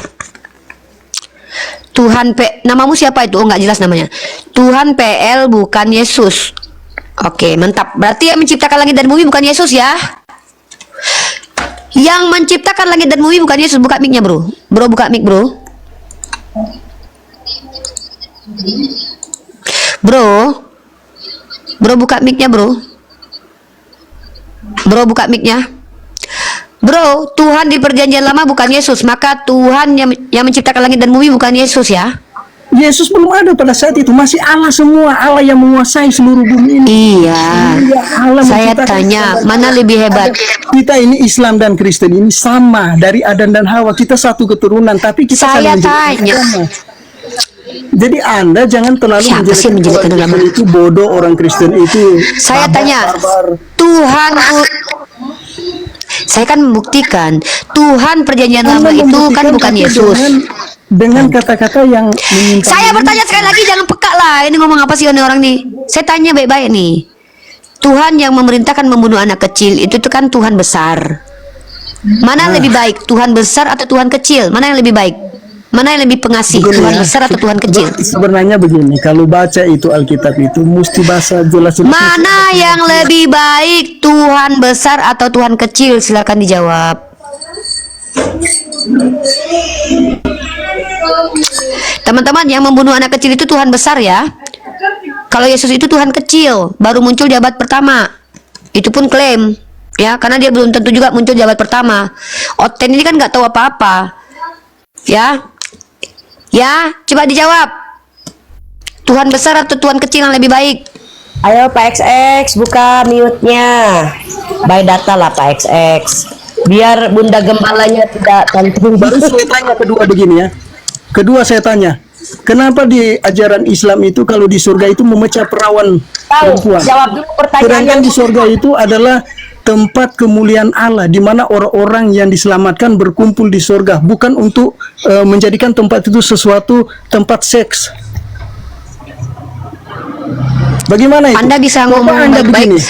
Namamu siapa itu? Oh, nggak jelas namanya. Tuhan PL bukan Yesus. Oke, mantap. Berarti yang menciptakan langit dan bumi bukan Yesus ya? Yang menciptakan langit dan bumi bukan Yesus. Buka mic-nya, bro. Bro, buka mic, bro. Bro, buka mic-nya, bro. Bro, buka mic-nya. Bro, Tuhan di perjanjian lama bukan Yesus. Maka Tuhan yang menciptakan langit dan bumi bukan Yesus ya? Yesus belum ada pada saat itu, masih Allah semua, Allah yang menguasai seluruh bumi ini. Iya. Allah Saya menciptakan tanya, segala mana lebih hebat? Kita ini Islam dan Kristen ini sama, dari Adam dan Hawa, kita satu keturunan, tapi kita Saya saling tanya. agama. Jadi Anda jangan terlalu Siapa sih menjadikan orang agama? Kristen itu bodoh, orang Kristen itu Saya barbar, tanya, barbar. Tuhan, saya kan membuktikan Tuhan perjanjian Anda lama itu kan membuktikan bukan tapi Yesus. dengan kata-kata yang menyimpang. Saya bertanya sekali lagi, jangan peka lah. Ini ngomong apa sih orang nih? Saya tanya baik-baik nih. Tuhan yang memerintahkan membunuh anak kecil itu tuh kan Tuhan besar. Mana lebih baik, Tuhan besar atau Tuhan kecil? Mana yang lebih baik? Mana yang lebih pengasih, Begini Tuhan ya, besar atau Tuhan kecil? Sebenarnya begini, kalau baca itu Alkitab itu mesti bahasa jelas-jelas. Mana yang lebih baik, Tuhan besar atau Tuhan kecil? Silakan dijawab. Teman-teman, yang membunuh anak kecil itu Tuhan besar ya. Kalau Yesus itu Tuhan kecil, baru muncul jabat pertama. Itu pun klaim ya, karena dia belum tentu juga muncul jabat pertama. Oten ini kan nggak tahu apa-apa. Ya, coba dijawab. Tuhan besar atau Tuhan kecil yang lebih baik? Ayo Pak XX buka mute-nya. By data lah Pak XX. Biar Bunda Gembalanya tidak tantrum. Baru saya tanya kedua begini ya. Kedua saya tanya, kenapa di ajaran Islam itu kalau di surga itu memecah perawan perempuan? Jawab dulu pertanyaan Sedangkan yang di surga itu adalah tempat kemuliaan Allah, di mana orang-orang yang diselamatkan berkumpul di surga, bukan untuk menjadikan tempat itu sesuatu tempat seks. Bagaimana itu? Anda bisa Coba ngomong Anda baik-baik. begini.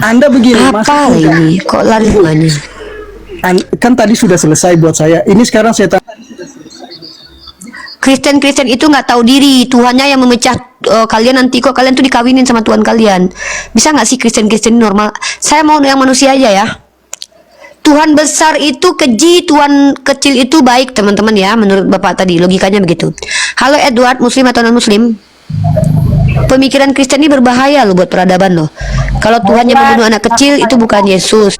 Anda begini. Apa masuk surga. ini? Kok lari kemana? Kan tadi sudah selesai buat saya. Ini sekarang saya tanya. Kristen-Kristen itu nggak tahu diri. Tuhannya yang memecah kalian, nanti kok kalian tuh dikawinin sama Tuhan kalian. Bisa nggak sih Kristen-Kristen normal? Saya mau yang manusia aja ya. Tuhan besar itu keji, Tuhan kecil itu baik, teman-teman ya. Menurut Bapak tadi logikanya begitu. Halo Edward, Muslim atau non Muslim? Pemikiran Kristen ini berbahaya loh buat peradaban loh. Kalau Tuhan yang membunuh anak kecil itu bukan Yesus.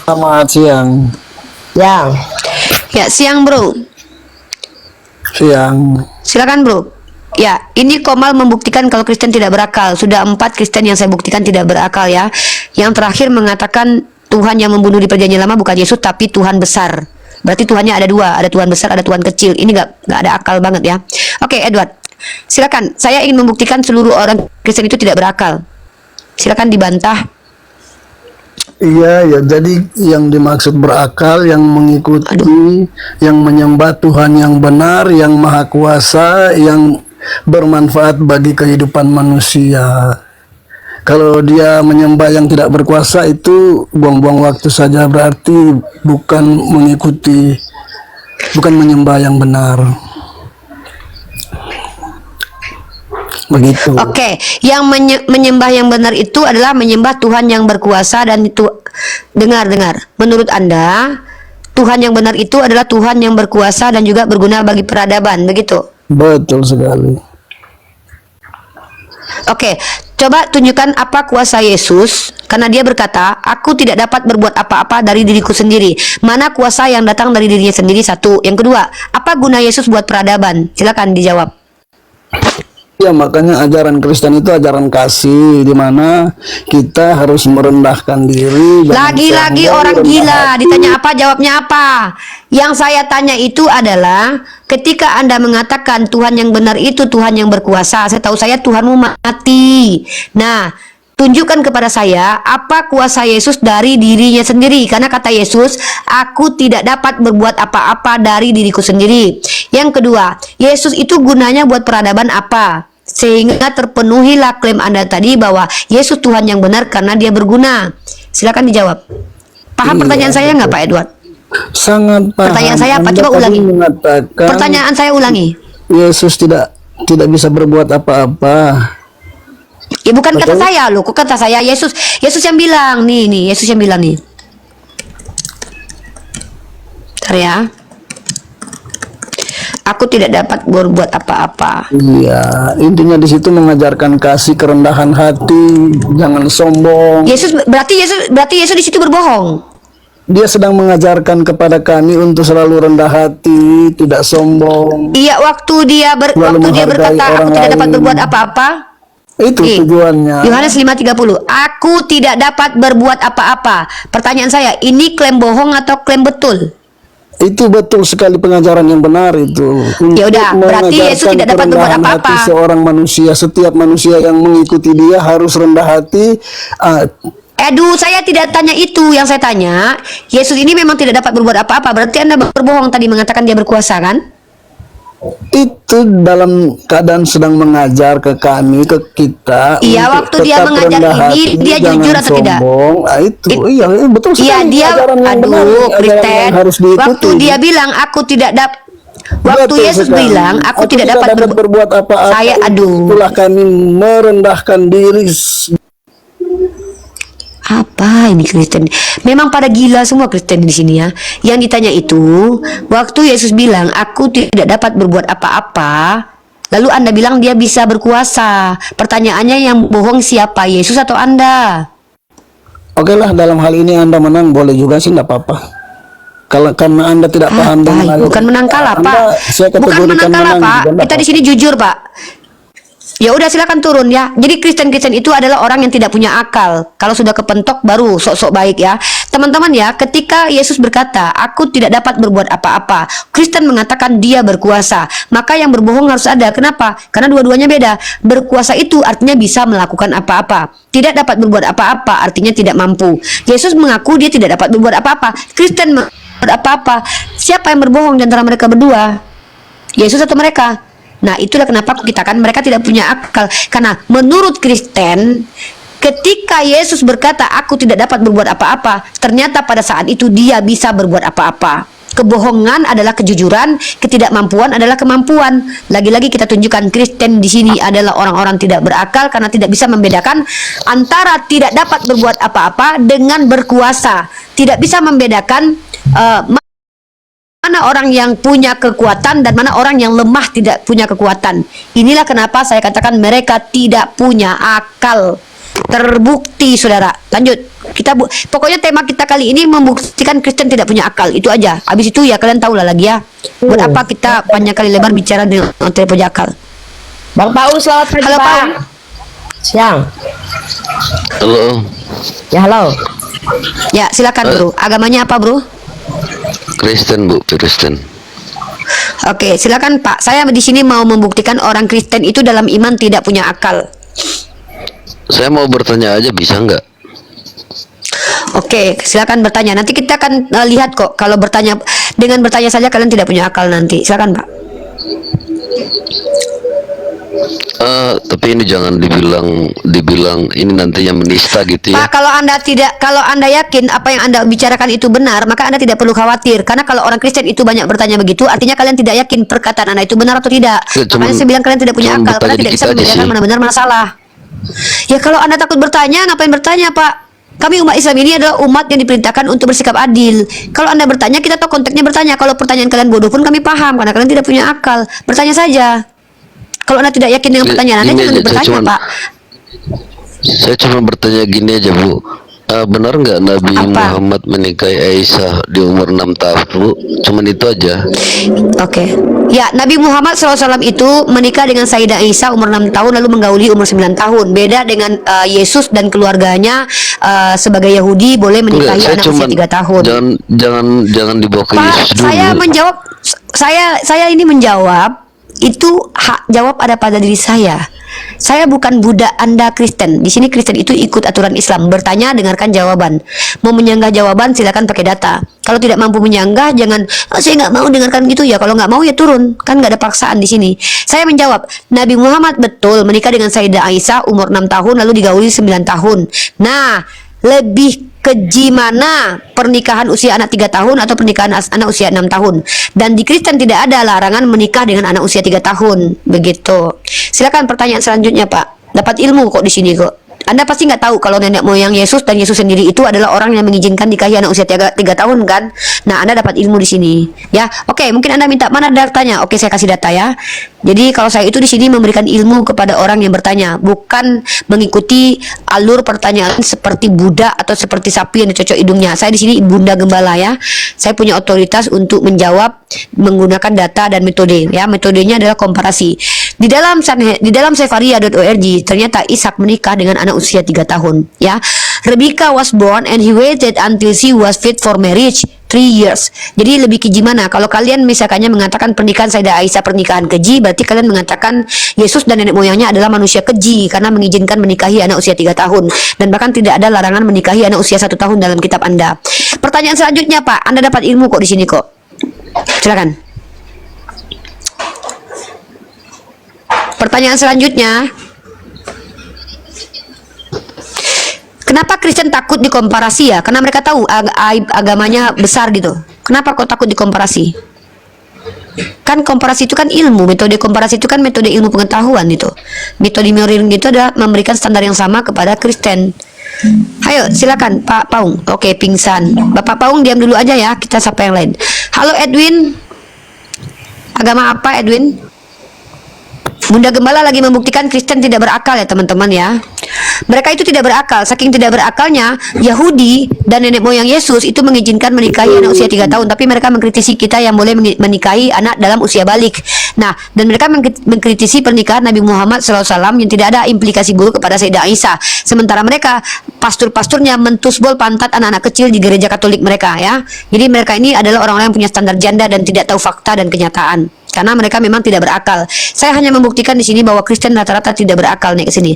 Selamat siang. Ya, siang bro. Siang. Silakan bro. Ya, ini Komal membuktikan kalau Kristen tidak berakal. Sudah 4 Kristen yang saya buktikan tidak berakal ya. Yang terakhir mengatakan Tuhan yang membunuh di perjanjian lama bukan Yesus tapi Tuhan besar. Berarti Tuhannya ada 2, ada Tuhan besar, ada Tuhan kecil. Ini nggak ada akal banget ya. Oke, Edward, silakan. Saya ingin membuktikan seluruh orang Kristen itu tidak berakal. Silakan dibantah. Iya ya, jadi yang dimaksud berakal, yang mengikuti, yang menyembah Tuhan yang benar, yang maha kuasa, yang bermanfaat bagi kehidupan manusia. Kalau dia menyembah yang tidak berkuasa itu buang-buang waktu saja, berarti bukan mengikuti, bukan menyembah yang benar. Begitu. Oke, yang menyembah yang benar itu adalah menyembah Tuhan yang berkuasa dan itu dengar. Menurut Anda, Tuhan yang benar itu adalah Tuhan yang berkuasa dan juga berguna bagi peradaban, begitu? Betul sekali. Oke, coba tunjukkan apa kuasa Yesus, karena dia berkata, aku tidak dapat berbuat apa-apa dari diriku sendiri. Mana kuasa yang datang dari dirinya sendiri? Satu. Yang kedua, apa guna Yesus buat peradaban? Silakan dijawab. Ya, makanya ajaran Kristen itu ajaran kasih, di mana kita harus merendahkan diri. Lagi-lagi orang gila, ditanya apa jawabnya apa. Yang saya tanya itu adalah ketika Anda mengatakan Tuhan yang benar itu Tuhan yang berkuasa, saya tahu saya Tuhanmu mati. Nah, tunjukkan kepada saya apa kuasa Yesus dari dirinya sendiri. Karena kata Yesus, aku tidak dapat berbuat apa-apa dari diriku sendiri. Yang kedua, Yesus itu gunanya buat peradaban apa? Sehingga terpenuhilah klaim Anda tadi bahwa Yesus Tuhan yang benar karena dia berguna. Silakan dijawab. Paham pertanyaan saya nggak Pak Edward? Sangat paham. Pertanyaan saya apa? Anda Coba tadi ulangi. mengatakan, Pertanyaan saya ulangi. Yesus tidak bisa berbuat apa-apa. Ya bukan kata saya loh, kok kata saya Yesus yang bilang nih Yesus yang bilang nih. Bentar ya. Aku tidak dapat berbuat apa-apa. Iya, intinya di situ mengajarkan kasih, kerendahan hati, jangan sombong. Berarti Yesus di situ berbohong. Dia sedang mengajarkan kepada kami untuk selalu rendah hati, tidak sombong. Iya, waktu dia berkata aku tidak dapat berbuat apa-apa. Itu tujuannya. Yohanes 5:30. Aku tidak dapat berbuat apa-apa. Pertanyaan saya, ini klaim bohong atau klaim betul? Itu betul sekali pengajaran yang benar itu. Ya udah, berarti Yesus tidak dapat berbuat apa-apa. Hati seorang manusia, setiap manusia yang mengikuti dia harus rendah hati. Aduh, saya tidak tanya itu. Yang saya tanya, Yesus ini memang tidak dapat berbuat apa-apa. Berarti Anda berbohong tadi mengatakan dia berkuasa, kan? Itu dalam keadaan sedang mengajar ke kami, ke kita. Iya, waktu dia mengajar ini, dia jujur atau tidak? Itu, iya betul sekali. Iya, dia, aduh, Kristen. Waktu dia bilang, aku tidak dapat. Waktu Betul Yesus sekali. bilang, aku tidak dapat berbuat apa-apa. Saya, aduh. Itulah kami merendahkan diri. Apa ini Kristen? Memang pada gila semua Kristen di sini ya. Yang ditanya itu, waktu Yesus bilang, aku tidak dapat berbuat apa-apa, lalu Anda bilang dia bisa berkuasa. Pertanyaannya yang bohong siapa? Yesus atau Anda? Oke lah, dalam hal ini Anda menang, boleh juga sih, tidak apa-apa. Kalau karena Anda tidak paham dengan bukan menang kalah, Pak. Bukan menang kalah, Pak. Kita di sini jujur, Pak. Ya udah, silakan turun ya. Jadi Kristen-Kristen itu adalah orang yang tidak punya akal. Kalau sudah kepentok baru sok-sok baik ya. Teman-teman ya, ketika Yesus berkata, aku tidak dapat berbuat apa-apa, Kristen mengatakan dia berkuasa. Maka yang berbohong harus ada. Kenapa? Karena dua-duanya beda. Berkuasa itu artinya bisa melakukan apa-apa. Tidak dapat berbuat apa-apa artinya tidak mampu. Yesus mengaku dia tidak dapat berbuat apa-apa. Kristen berbuat apa-apa. Siapa yang berbohong di antara mereka berdua? Yesus atau mereka? Nah, itulah kenapa aku katakan mereka tidak punya akal. Karena menurut Kristen, ketika Yesus berkata, aku tidak dapat berbuat apa-apa, ternyata pada saat itu dia bisa berbuat apa-apa. Kebohongan adalah kejujuran, ketidakmampuan adalah kemampuan. Lagi-lagi kita tunjukkan Kristen di sini adalah orang-orang tidak berakal karena tidak bisa membedakan antara tidak dapat berbuat apa-apa dengan berkuasa. Tidak bisa membedakan mana orang yang punya kekuatan dan mana orang yang lemah tidak punya kekuatan. Inilah kenapa saya katakan mereka tidak punya akal. Terbukti, saudara. Lanjut. Pokoknya tema kita kali ini membuktikan Kristen tidak punya akal. Itu aja. Habis itu ya kalian tahu lah lagi ya. Buat apa kita banyak kali lebar bicara dengan tidak punya akal. Bang Paul, selamat pagi. Halo, Pak. Siang. Halo. Ya, halo. Ya, silakan, Bro. Agamanya apa, Bro? Kristen, Bu, Kristen. Oke, silakan Pak. Saya di sini mau membuktikan orang Kristen itu dalam iman tidak punya akal. Saya mau bertanya aja, bisa nggak? Oke, silakan bertanya. Nanti kita akan lihat kok. Kalau dengan bertanya saja kalian tidak punya akal nanti. Silakan Pak. Tapi ini jangan dibilang ini nantinya menista gitu ya. Pak, kalau Anda yakin apa yang Anda bicarakan itu benar, maka Anda tidak perlu khawatir. Karena kalau orang Kristen itu banyak bertanya begitu, artinya kalian tidak yakin perkataan Anda itu benar atau tidak. Makanya saya bilang kalian tidak punya akal, karena tidak bisa membedakan mana benar mana salah. Ya kalau Anda takut bertanya, ngapain bertanya, Pak? Kami umat Islam ini adalah umat yang diperintahkan untuk bersikap adil. Kalau Anda bertanya, kita tahu konteksnya bertanya. Kalau pertanyaan kalian bodoh pun kami paham, karena kalian tidak punya akal. Bertanya saja. Kalau Anda tidak yakin dengan pertanyaan Anda, jangan bertanya, Pak. Saya cuma bertanya gini aja, Bu. Benar nggak Nabi Muhammad menikahi Aisyah di umur 6 tahun, Bu? Cuman itu aja. Oke. Ya, Nabi Muhammad SAW itu menikah dengan Sayyidah Aisyah umur 6 tahun lalu menggauli umur 9 tahun. Beda dengan Yesus dan keluarganya sebagai Yahudi boleh menikahi anak usia 3 tahun. Jangan dibawa ke Pak, Yesus dulu. saya menjawab, saya ini menjawab, itu hak jawab ada pada diri saya. Saya bukan budak Anda Kristen. Di sini Kristen itu ikut aturan Islam. Bertanya, dengarkan jawaban. Mau menyanggah jawaban, silakan pakai data. Kalau tidak mampu menyanggah, jangan saya nggak mau dengarkan gitu ya. Kalau nggak mau ya turun. Kan nggak ada paksaan di sini. Saya menjawab, Nabi Muhammad betul menikah dengan Sayyidah Aisyah umur 6 tahun lalu digauli 9 tahun. Nah, lebih keji mana pernikahan usia anak 3 tahun atau pernikahan anak usia 6 tahun. Dan di Kristen tidak ada larangan menikah dengan anak usia 3 tahun. Begitu. Silakan pertanyaan selanjutnya, Pak. Dapat ilmu kok di sini kok. Anda pasti nggak tahu kalau nenek moyang Yesus dan Yesus sendiri itu adalah orang yang mengizinkan nikahi anak usia 3 tahun kan? Nah, Anda dapat ilmu di sini, ya. Oke, mungkin Anda minta mana datanya? Oke, saya kasih data ya. Jadi kalau saya itu di sini memberikan ilmu kepada orang yang bertanya, bukan mengikuti alur pertanyaan seperti Buddha atau seperti sapi yang dicocok hidungnya. Saya di sini Bunda Gembala ya. Saya punya otoritas untuk menjawab menggunakan data dan metode ya. Metodenya adalah komparasi. Di dalam sefaria.org ternyata Ishak menikah dengan anak usia 3 tahun ya. Rebecca was born and he waited until she was fit for marriage 3 years. Jadi lebih keji mana? Kalau kalian misalkannya mengatakan pernikahan Sayyidah Aisyah pernikahan keji, berarti kalian mengatakan Yesus dan nenek moyangnya adalah manusia keji karena mengizinkan menikahi anak usia 3 tahun dan bahkan tidak ada larangan menikahi anak usia 1 tahun dalam kitab Anda. Pertanyaan selanjutnya, Pak. Anda dapat ilmu kok di sini kok. Silakan. Pertanyaan selanjutnya, kenapa Kristen takut dikomparasi ya? Karena mereka tahu agamanya besar gitu. Kenapa kok takut dikomparasi? Kan komparasi itu kan ilmu, metode komparasi itu kan metode ilmu pengetahuan itu. Metode mirroring itu adalah memberikan standar yang sama kepada Kristen. Ayo silakan Pak Paung. Oke, pingsan. Bapak Paung diam dulu aja ya, kita sapa yang lain. Halo Edwin. Agama apa Edwin? Bunda Gembala lagi membuktikan Kristen tidak berakal ya teman-teman ya. Mereka itu tidak berakal. Saking tidak berakalnya, Yahudi dan nenek moyang Yesus itu mengizinkan menikahi anak usia 3 tahun. Tapi mereka mengkritisi kita yang boleh menikahi anak dalam usia balik. Nah, dan mereka mengkritisi pernikahan Nabi Muhammad SAW yang tidak ada implikasi buruk kepada Sayyidah Aisyah. Sementara mereka, pastor-pastornya mentusbol pantat anak-anak kecil di gereja Katolik mereka ya. Jadi mereka ini adalah orang-orang yang punya standar janda dan tidak tahu fakta dan kenyataan. Karena mereka memang tidak berakal. Saya hanya membuktikan di sini bahwa Kristen rata-rata tidak berakal nih ke sini.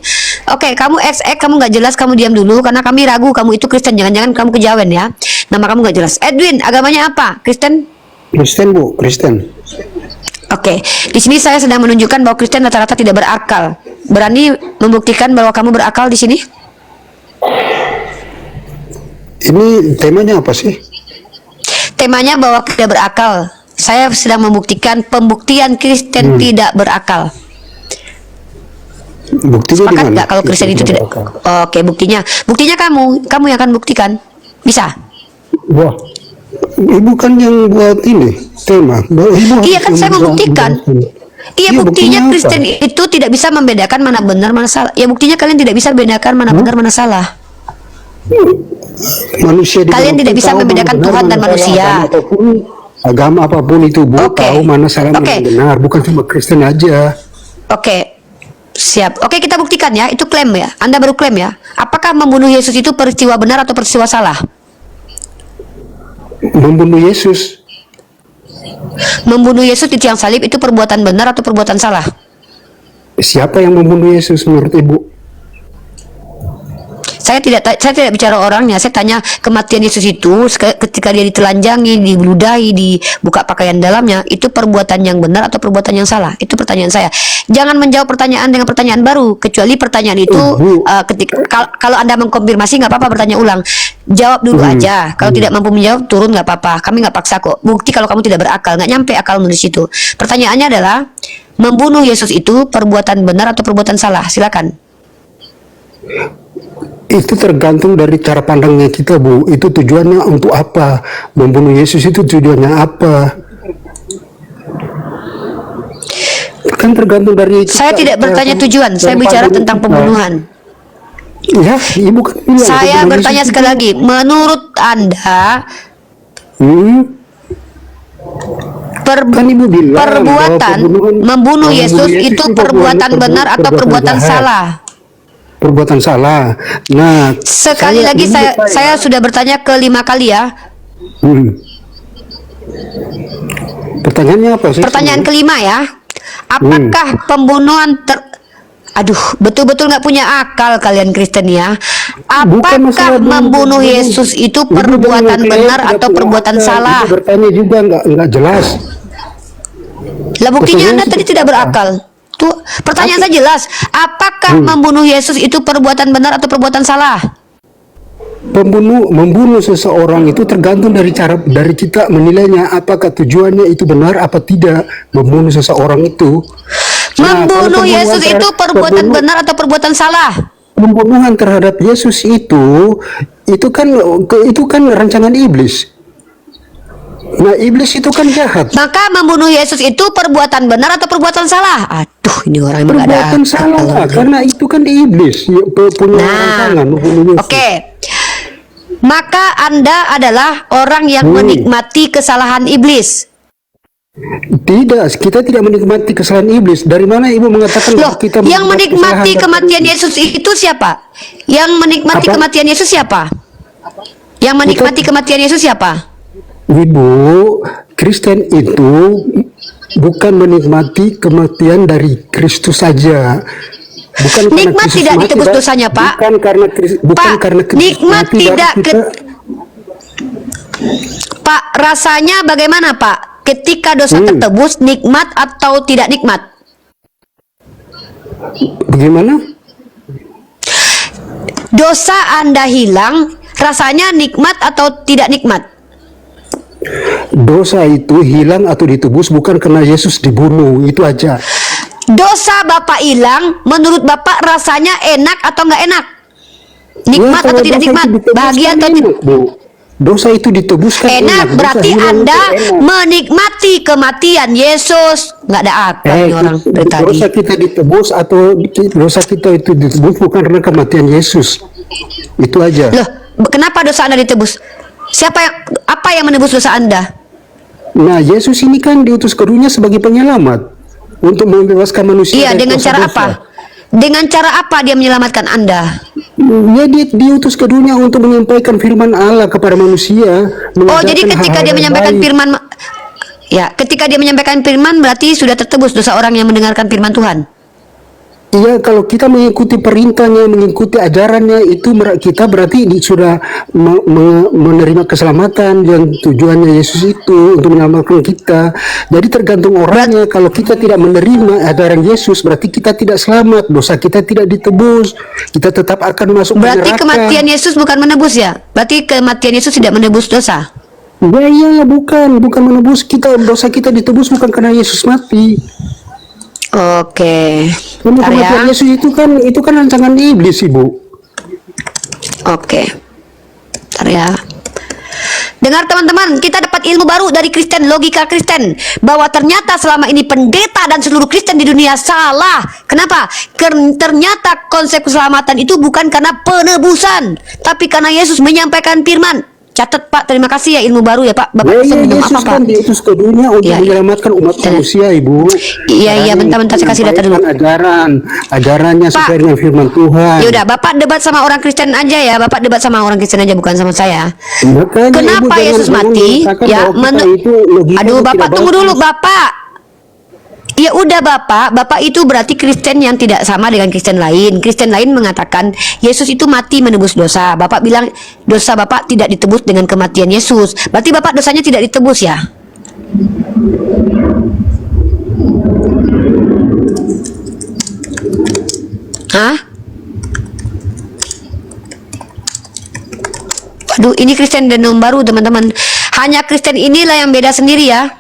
Oke, kamu XX, kamu nggak jelas, kamu diam dulu karena kami ragu kamu itu Kristen. Jangan-jangan kamu kejawen ya. Nama kamu nggak jelas. Edwin, agamanya apa? Kristen? Kristen Bu, Kristen. Oke, di sini saya sedang menunjukkan bahwa Kristen rata-rata tidak berakal. Berani membuktikan bahwa kamu berakal di sini? Ini temanya apa sih? Temanya bahwa tidak berakal. Saya sedang membuktikan pembuktian Kristen tidak berakal. Buktinya Sepakat di mana? nggak kalau Kristen itu tidak? Oke, buktinya yang kamu yang akan buktikan. Bisa? Wah, Ibu kan yang buat ini tema. Ibu Iya kan saya membuktikan. Iya, buktinya apa? Kristen itu tidak bisa membedakan mana benar mana salah. Ya buktinya kalian tidak bisa membedakan mana benar mana salah. Manusia Kalian tidak bisa membedakan Tuhan dan manusia. Agama apapun itu Bu, tahu mana salah mana benar, bukan cuma Kristen aja. Oke. Siap. Oke, kita buktikan ya. Itu klaim ya. Anda baru klaim ya. Apakah membunuh Yesus itu peristiwa benar atau peristiwa salah? Membunuh Yesus. Membunuh Yesus di tiang salib itu perbuatan benar atau perbuatan salah? Siapa yang membunuh Yesus menurut Ibu? Saya tidak bicara orangnya. Saya tanya kematian Yesus itu ketika dia ditelanjangi, diludahi, dibuka pakaian dalamnya, itu perbuatan yang benar atau perbuatan yang salah? Itu pertanyaan saya. Jangan menjawab pertanyaan dengan pertanyaan baru, kecuali pertanyaan itu kalau Anda mengkonfirmasi nggak apa-apa bertanya ulang. Jawab dulu aja. Kalau tidak mampu menjawab, turun nggak apa-apa. Kami nggak paksa kok. Bukti kalau kamu tidak berakal, nggak nyampe akalmu di situ. Pertanyaannya adalah membunuh Yesus itu perbuatan benar atau perbuatan salah? Silakan. Itu tergantung dari cara pandangnya kita Bu. Itu tujuannya untuk apa? Membunuh Yesus itu tujuannya apa? Kan tergantung dari kita. Saya tidak bertanya tujuan, saya bicara tentang pembunuhan. Ya, Ibu kan bilang, saya bertanya sekali lagi, menurut Anda kan Ibu bilang perbuatan membunuh Yesus itu perbuatan benar atau perbuatan salah? Perbuatan salah. Nah, sekali lagi saya sudah bertanya ke 5 kali ya. Pertanyaannya apa sih? Pertanyaan kelima ya. Apakah pembunuhan Aduh, betul-betul nggak punya akal kalian Kristen ya. Apakah membunuh Yesus itu perbuatan benar atau perbuatan salah? Bertanya juga nggak jelas. Lah buktinya Anda tadi tidak berakal. Tuh, pertanyaan saya jelas. Apakah membunuh Yesus itu perbuatan benar atau perbuatan salah? membunuh seseorang itu tergantung dari kita menilainya apakah tujuannya itu benar apa tidak membunuh seseorang itu. Nah, Membunuh Yesus itu perbuatan benar atau perbuatan salah? Pembunuhan terhadap Yesus itu kan rancangan iblis. Nah, iblis itu kan jahat. Maka membunuh Yesus itu perbuatan benar atau perbuatan salah? Aduh, ini orang yang ada Perbuatan salah karena itu kan di iblis punya rancangan membunuh Yesus. Oke. Maka Anda adalah orang yang menikmati kesalahan iblis. Tidak, kita tidak menikmati kesalahan iblis. Dari mana Ibu mengatakan Loh, kita yang menikmati kesalahan kematian Yesus itu siapa? Yang menikmati Apa? kematian Yesus siapa? Yang menikmati kematian Yesus siapa? Ibu, Kristen itu bukan menikmati kematian dari Kristus saja. Bukan karena Nikmat Kristus tidak mati, ditebus Pak. dosanya, Pak. Bukan karena Kristus nikmat mati, baru tidak kita- Pak, rasanya bagaimana, Pak? Ketika dosa tertebus, nikmat atau tidak nikmat? Bagaimana? Dosa Anda hilang, rasanya nikmat atau tidak nikmat? Dosa itu hilang atau ditebus bukan karena Yesus dibunuh, itu aja. Dosa Bapak hilang, menurut Bapak rasanya enak atau nggak enak? Nikmat Ya, atau kalau tidak dosa nikmat? itu ditebus Bahagia kan atau enak, tidak? Bu. Dosa itu ditebus kan Enak, Dosa berarti hilang itu Anda enak. menikmati kematian Yesus. Nggak ada akal nih orang dari tadi. Dosa kita ditebus atau dosa kita itu ditebus bukan karena kematian Yesus. Itu aja. Loh, kenapa dosa Anda ditebus? Apa yang menebus dosa Anda? Nah, Yesus ini kan diutus ke dunia sebagai penyelamat untuk membebaskan manusia. Iya, dari dengan cara dosa-dosa. apa? Dengan cara apa dia menyelamatkan Anda? Dia diutus ke dunia untuk menyampaikan firman Allah kepada manusia. Oh, jadi mengajarkan ketika hal-hal dia yang menyampaikan baik. firman, ya, ketika dia menyampaikan firman berarti sudah tertebus dosa orang yang mendengarkan firman Tuhan. Iya, kalau kita mengikuti perintahnya, mengikuti ajarannya, itu kita berarti sudah menerima keselamatan yang tujuannya Yesus itu untuk menyelamatkan kita. Jadi tergantung orangnya. Kalau kita tidak menerima ajaran Yesus, berarti kita tidak selamat, dosa kita tidak ditebus, kita tetap akan masuk Berarti ke neraka. kematian Yesus bukan menebus ya? Berarti kematian Yesus tidak menebus dosa. Ya, iya, bukan menebus kita, dosa kita ditebus bukan karena Yesus mati. Oke. Karena Bentar ya. kematian Yesus itu kan rancangan iblis, Ibu. Oke. Bentar ya. Dengar teman-teman, kita dapat ilmu baru dari Kristen, logika Kristen, bahwa ternyata selama ini pendeta dan seluruh Kristen di dunia salah. Kenapa? Ternyata konsep keselamatan itu bukan karena penebusan, tapi karena Yesus menyampaikan firman. Catat Pak, terima kasih ya ilmu baru ya Pak. Bapak Ya, bisa minum Yesus apa Pak? kan diutus ke dunia untuk Iya, iya. menyelamatkan umat manusia, Ibu. Iya, bentar-bentar saya kasih data dulu. Ajarannya sesuai dengan firman Tuhan. Yaudah, Bapak debat sama orang Kristen aja ya. Bapak debat sama orang Kristen aja, bukan sama saya. Makanya, Kenapa Ibu, Yesus jangan mati? mengatakan Ya, bahwa kita itu logika aduh, itu Bapak tidak tunggu bagus. dulu, Bapak. Ya udah Bapak itu berarti Kristen yang tidak sama dengan Kristen lain. Kristen lain mengatakan Yesus itu mati menebus dosa. Bapak bilang dosa Bapak tidak ditebus dengan kematian Yesus. Berarti Bapak dosanya tidak ditebus ya? Hah? Waduh, ini Kristen denom baru teman-teman. Hanya Kristen inilah yang beda sendiri ya.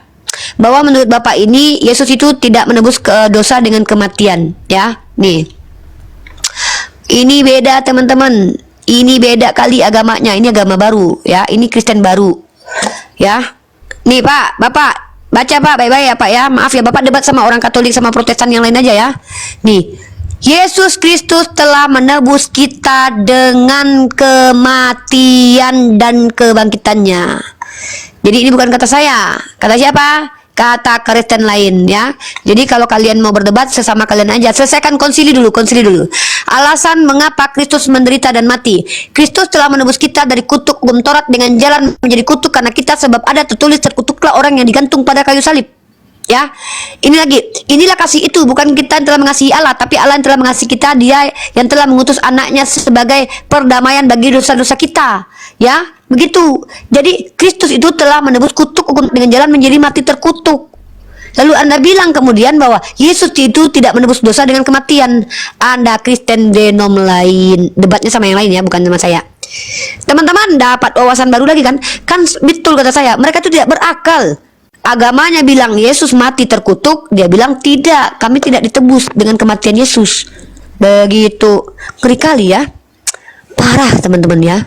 Bahwa menurut Bapak ini Yesus itu tidak menebus dosa dengan kematian ya. Nih. Ini beda teman-teman. Ini beda kali agamanya. Ini agama baru ya. Ini Kristen baru. Ya. Nih Pak, Bapak baca Pak baik-baik ya Pak ya. Maaf ya Bapak debat sama orang Katolik sama Protestan yang lain aja ya. Nih. Yesus Kristus telah menebus kita dengan kematian dan kebangkitannya. Jadi ini bukan kata saya. Kata siapa? Kata Kristen lain ya. Jadi kalau kalian mau berdebat sesama kalian aja. Selesaikan konsili dulu. Alasan mengapa Kristus menderita dan mati. Kristus telah menebus kita dari kutuk hukum Taurat dengan jalan menjadi kutuk karena kita, sebab ada tertulis terkutuklah orang yang digantung pada kayu salib. Ya, ini lagi, inilah kasih itu, bukan kita yang telah mengasihi Allah, tapi Allah yang telah mengasihi kita, Dia yang telah mengutus anaknya sebagai perdamaian bagi dosa-dosa kita. Ya, begitu. Jadi Kristus itu telah menebus kutuk dengan jalan menjadi mati terkutuk. Lalu Anda bilang kemudian bahwa Yesus itu tidak menebus dosa dengan kematian. Anda Kristen denom lain. Debatnya sama yang lain ya, bukan sama saya. Teman-teman dapat wawasan baru lagi kan? Kan betul kata saya, mereka itu tidak berakal. Agamanya bilang Yesus mati terkutuk, dia bilang tidak, kami tidak ditebus dengan kematian Yesus. Begitu, ngeri kali ya. Parah teman-teman ya.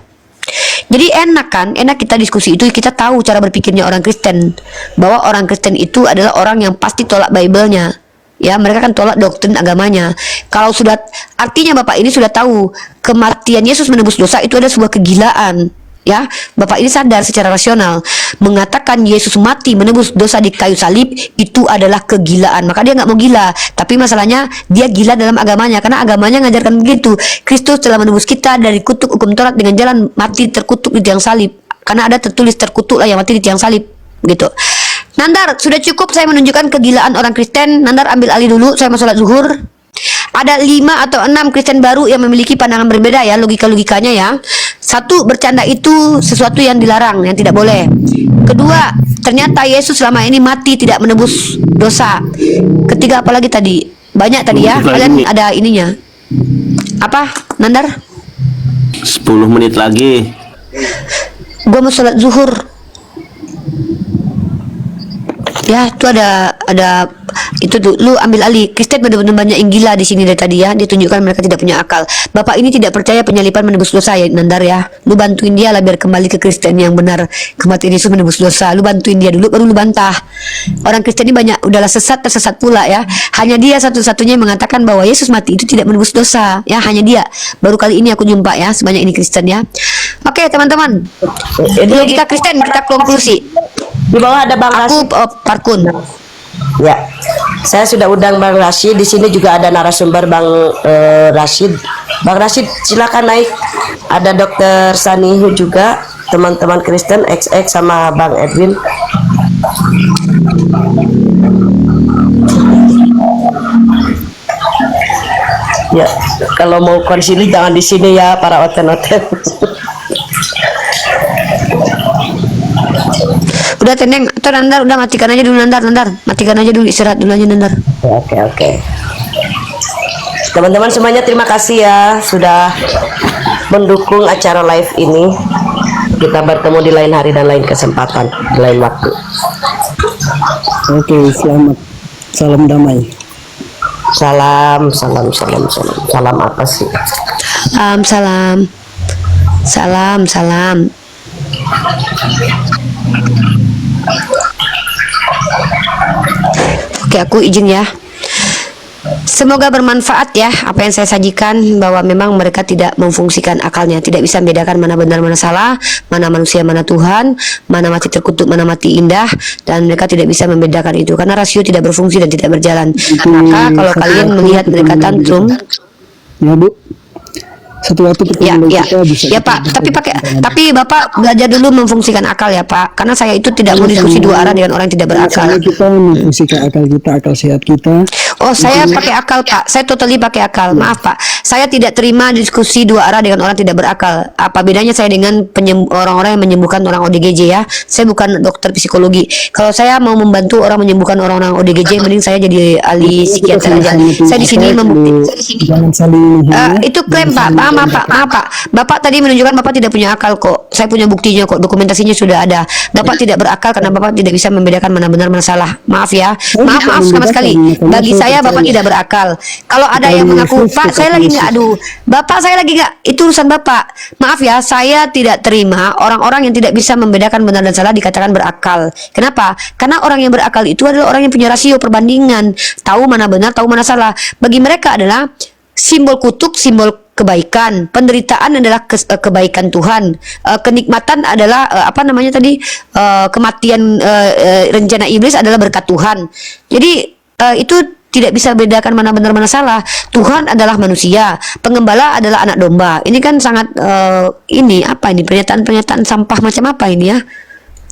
Jadi enak kan, enak kita diskusi itu, kita tahu cara berpikirnya orang Kristen, bahwa orang Kristen itu adalah orang yang pasti tolak Bible-nya. Ya, mereka kan tolak doktrin agamanya. Kalau sudah, artinya Bapak ini sudah tahu kematian Yesus menebus dosa itu adalah sebuah kegilaan. Ya, Bapak ini sadar secara rasional, mengatakan Yesus mati menebus dosa di kayu salib itu adalah kegilaan. Maka dia nggak mau gila, tapi masalahnya dia gila dalam agamanya, karena agamanya ngajarkan begitu. Kristus telah menebus kita dari kutuk hukum Taurat dengan jalan mati terkutuk di tiang salib, karena ada tertulis terkutuklah yang mati di tiang salib, gitu. Nandar, sudah cukup saya menunjukkan kegilaan orang Kristen. Nandar ambil alih dulu, saya mau sholat zuhur. Ada 5 atau 6 Kristen baru yang memiliki pandangan berbeda ya, logika-logikanya ya. Satu, bercanda itu sesuatu yang dilarang, yang tidak boleh. Kedua, ternyata Yesus selama ini mati tidak menebus dosa. Ketiga, apalagi tadi? Banyak tadi ya, kalian ada ininya. Apa, Nandar? 10 menit lagi. Gua mau sholat zuhur. Ya, itu ada itu tuh, lu ambil alih. Kristen benar-benar banyak yang gila di sini dari tadi ya. Dia tunjukkan mereka tidak punya akal. Bapak ini tidak percaya penyalipan menebus dosa ya, Nandar ya. Lu bantuin dia lah biar kembali ke Kristen yang benar. Kematian Yesus menebus dosa. Lu bantuin dia dulu baru lu bantah. Orang Kristen ini banyak udahlah tersesat pula ya. Hanya dia satu-satunya yang mengatakan bahwa Yesus mati itu tidak menebus dosa. Ya, hanya dia. Baru kali ini aku jumpa ya, sebanyak ini Kristen ya. Oke, teman-teman. Logika Kristen kita konklusi. Di bawah ada Bang Aku Rashid. Parkun. Ya, saya sudah undang Bang Rashid. Di sini juga ada narasumber Bang Rashid. Bang Rashid, silakan naik. Ada Dokter Sanihu juga, teman-teman Kristen XX sama Bang Edwin. Ya, kalau mau konsili jangan di sini ya para oten-oten. Udah tenang, atau Nandar udah matikan aja dulu Nandar, matikan aja dulu, istirahat dulu aja Nandar. Oke. Teman-teman semuanya terima kasih ya sudah mendukung acara live ini. Kita bertemu di lain hari dan lain kesempatan, di lain waktu. Oke, selamat. Salam damai. Salam apa sih? Salam. Oke, aku izin ya. Semoga bermanfaat ya apa yang saya sajikan, bahwa memang mereka tidak memfungsikan akalnya, tidak bisa membedakan mana benar mana salah, mana manusia mana Tuhan, mana mati terkutuk mana mati indah, dan mereka tidak bisa membedakan itu karena rasio tidak berfungsi dan tidak berjalan. Maka kalau kalian melihat mereka tantrum, Ya Bu, satu waktu ya kita bisa Pak, tapi Bapak belajar dulu memfungsikan akal ya Pak, karena saya itu tidak mau diskusi dua arah dengan orang yang tidak berakal. kita memfungsikan akal kita, akal sehat kita. Oh, saya pakai akal Pak, saya totally pakai akal. Maaf Pak, saya tidak terima diskusi dua arah dengan orang tidak berakal. Apa bedanya saya dengan orang-orang yang menyembuhkan orang ODGJ ya? Saya bukan dokter psikologi. Kalau saya mau membantu orang menyembuhkan orang-orang ODGJ, mending saya jadi ahli psikiater aja. Saya di sini membuktikan. Jangan saling Itu klaim Pak. Maaf Pak. Bapak tadi menunjukkan Bapak tidak punya akal kok. Saya punya buktinya kok, dokumentasinya sudah ada. Bapak tidak berakal karena Bapak tidak bisa membedakan mana benar mana salah. Maaf ya. Maaf sama sekali. Bagi saya Bapak tidak berakal. Kalau ada yang mengaku, Pak saya lagi nggak, aduh Bapak saya lagi nggak, itu urusan Bapak. Maaf ya, saya tidak terima orang-orang yang tidak bisa membedakan benar dan salah dikatakan berakal. Kenapa? Karena orang yang berakal itu adalah orang yang punya rasio perbandingan, tahu mana benar, tahu mana salah. Bagi mereka adalah simbol kutuk, simbol kebaikan, penderitaan adalah kebaikan Tuhan, kenikmatan adalah kematian, rencana iblis adalah berkat Tuhan. Jadi itu tidak bisa bedakan mana benar mana salah. Tuhan adalah manusia, pengembala adalah anak domba. Ini kan sangat pernyataan sampah macam apa ini ya?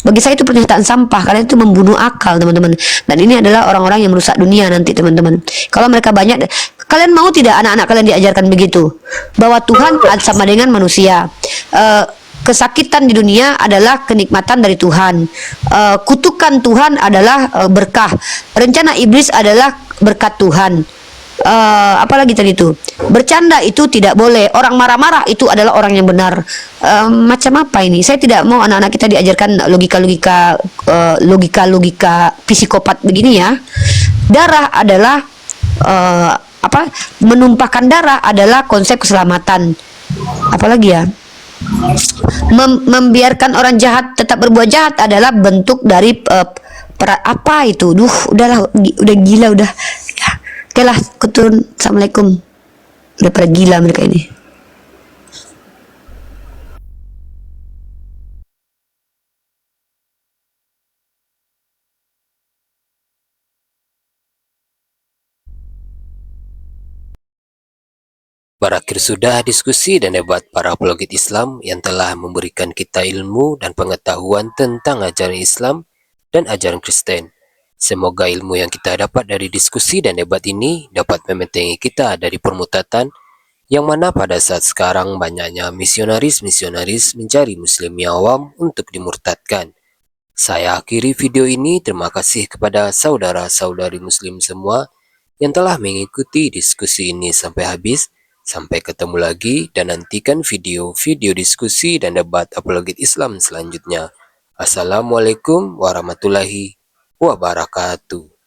Bagi saya itu pernyataan sampah. Kalian itu membunuh akal teman-teman. Dan ini adalah orang-orang yang merusak dunia nanti teman-teman. Kalau mereka banyak, kalian mau tidak anak-anak kalian diajarkan begitu? Bahwa Tuhan sama dengan manusia. Kesakitan di dunia adalah kenikmatan dari Tuhan. Kutukan Tuhan adalah berkah. Rencana iblis adalah berkat Tuhan. apalagi tadi itu, bercanda itu tidak boleh, orang marah-marah itu adalah orang yang benar. Macam apa ini? Saya tidak mau anak-anak kita diajarkan logika psikopat begini ya. Darah adalah menumpahkan darah adalah konsep keselamatan. Apalagi ya, membiarkan orang jahat tetap berbuat jahat adalah bentuk dari apa itu? Udahlah, udah gila udah. Ya. Oke lah, keturun. Assalamualaikum. Udah pada gila mereka ini. Berakhir sudah diskusi dan debat para apologet Islam yang telah memberikan kita ilmu dan pengetahuan tentang ajaran Islam dan ajaran Kristen. Semoga ilmu yang kita dapat dari diskusi dan debat ini dapat membentengi kita dari permutatan yang mana pada saat sekarang banyaknya misionaris-misionaris mencari muslim yang awam untuk dimurtadkan. Saya akhiri video ini. Terima kasih kepada saudara-saudari muslim semua yang telah mengikuti diskusi ini sampai habis. Sampai ketemu lagi dan nantikan video-video diskusi dan debat apologet Islam selanjutnya. Assalamualaikum warahmatullahi wabarakatuh.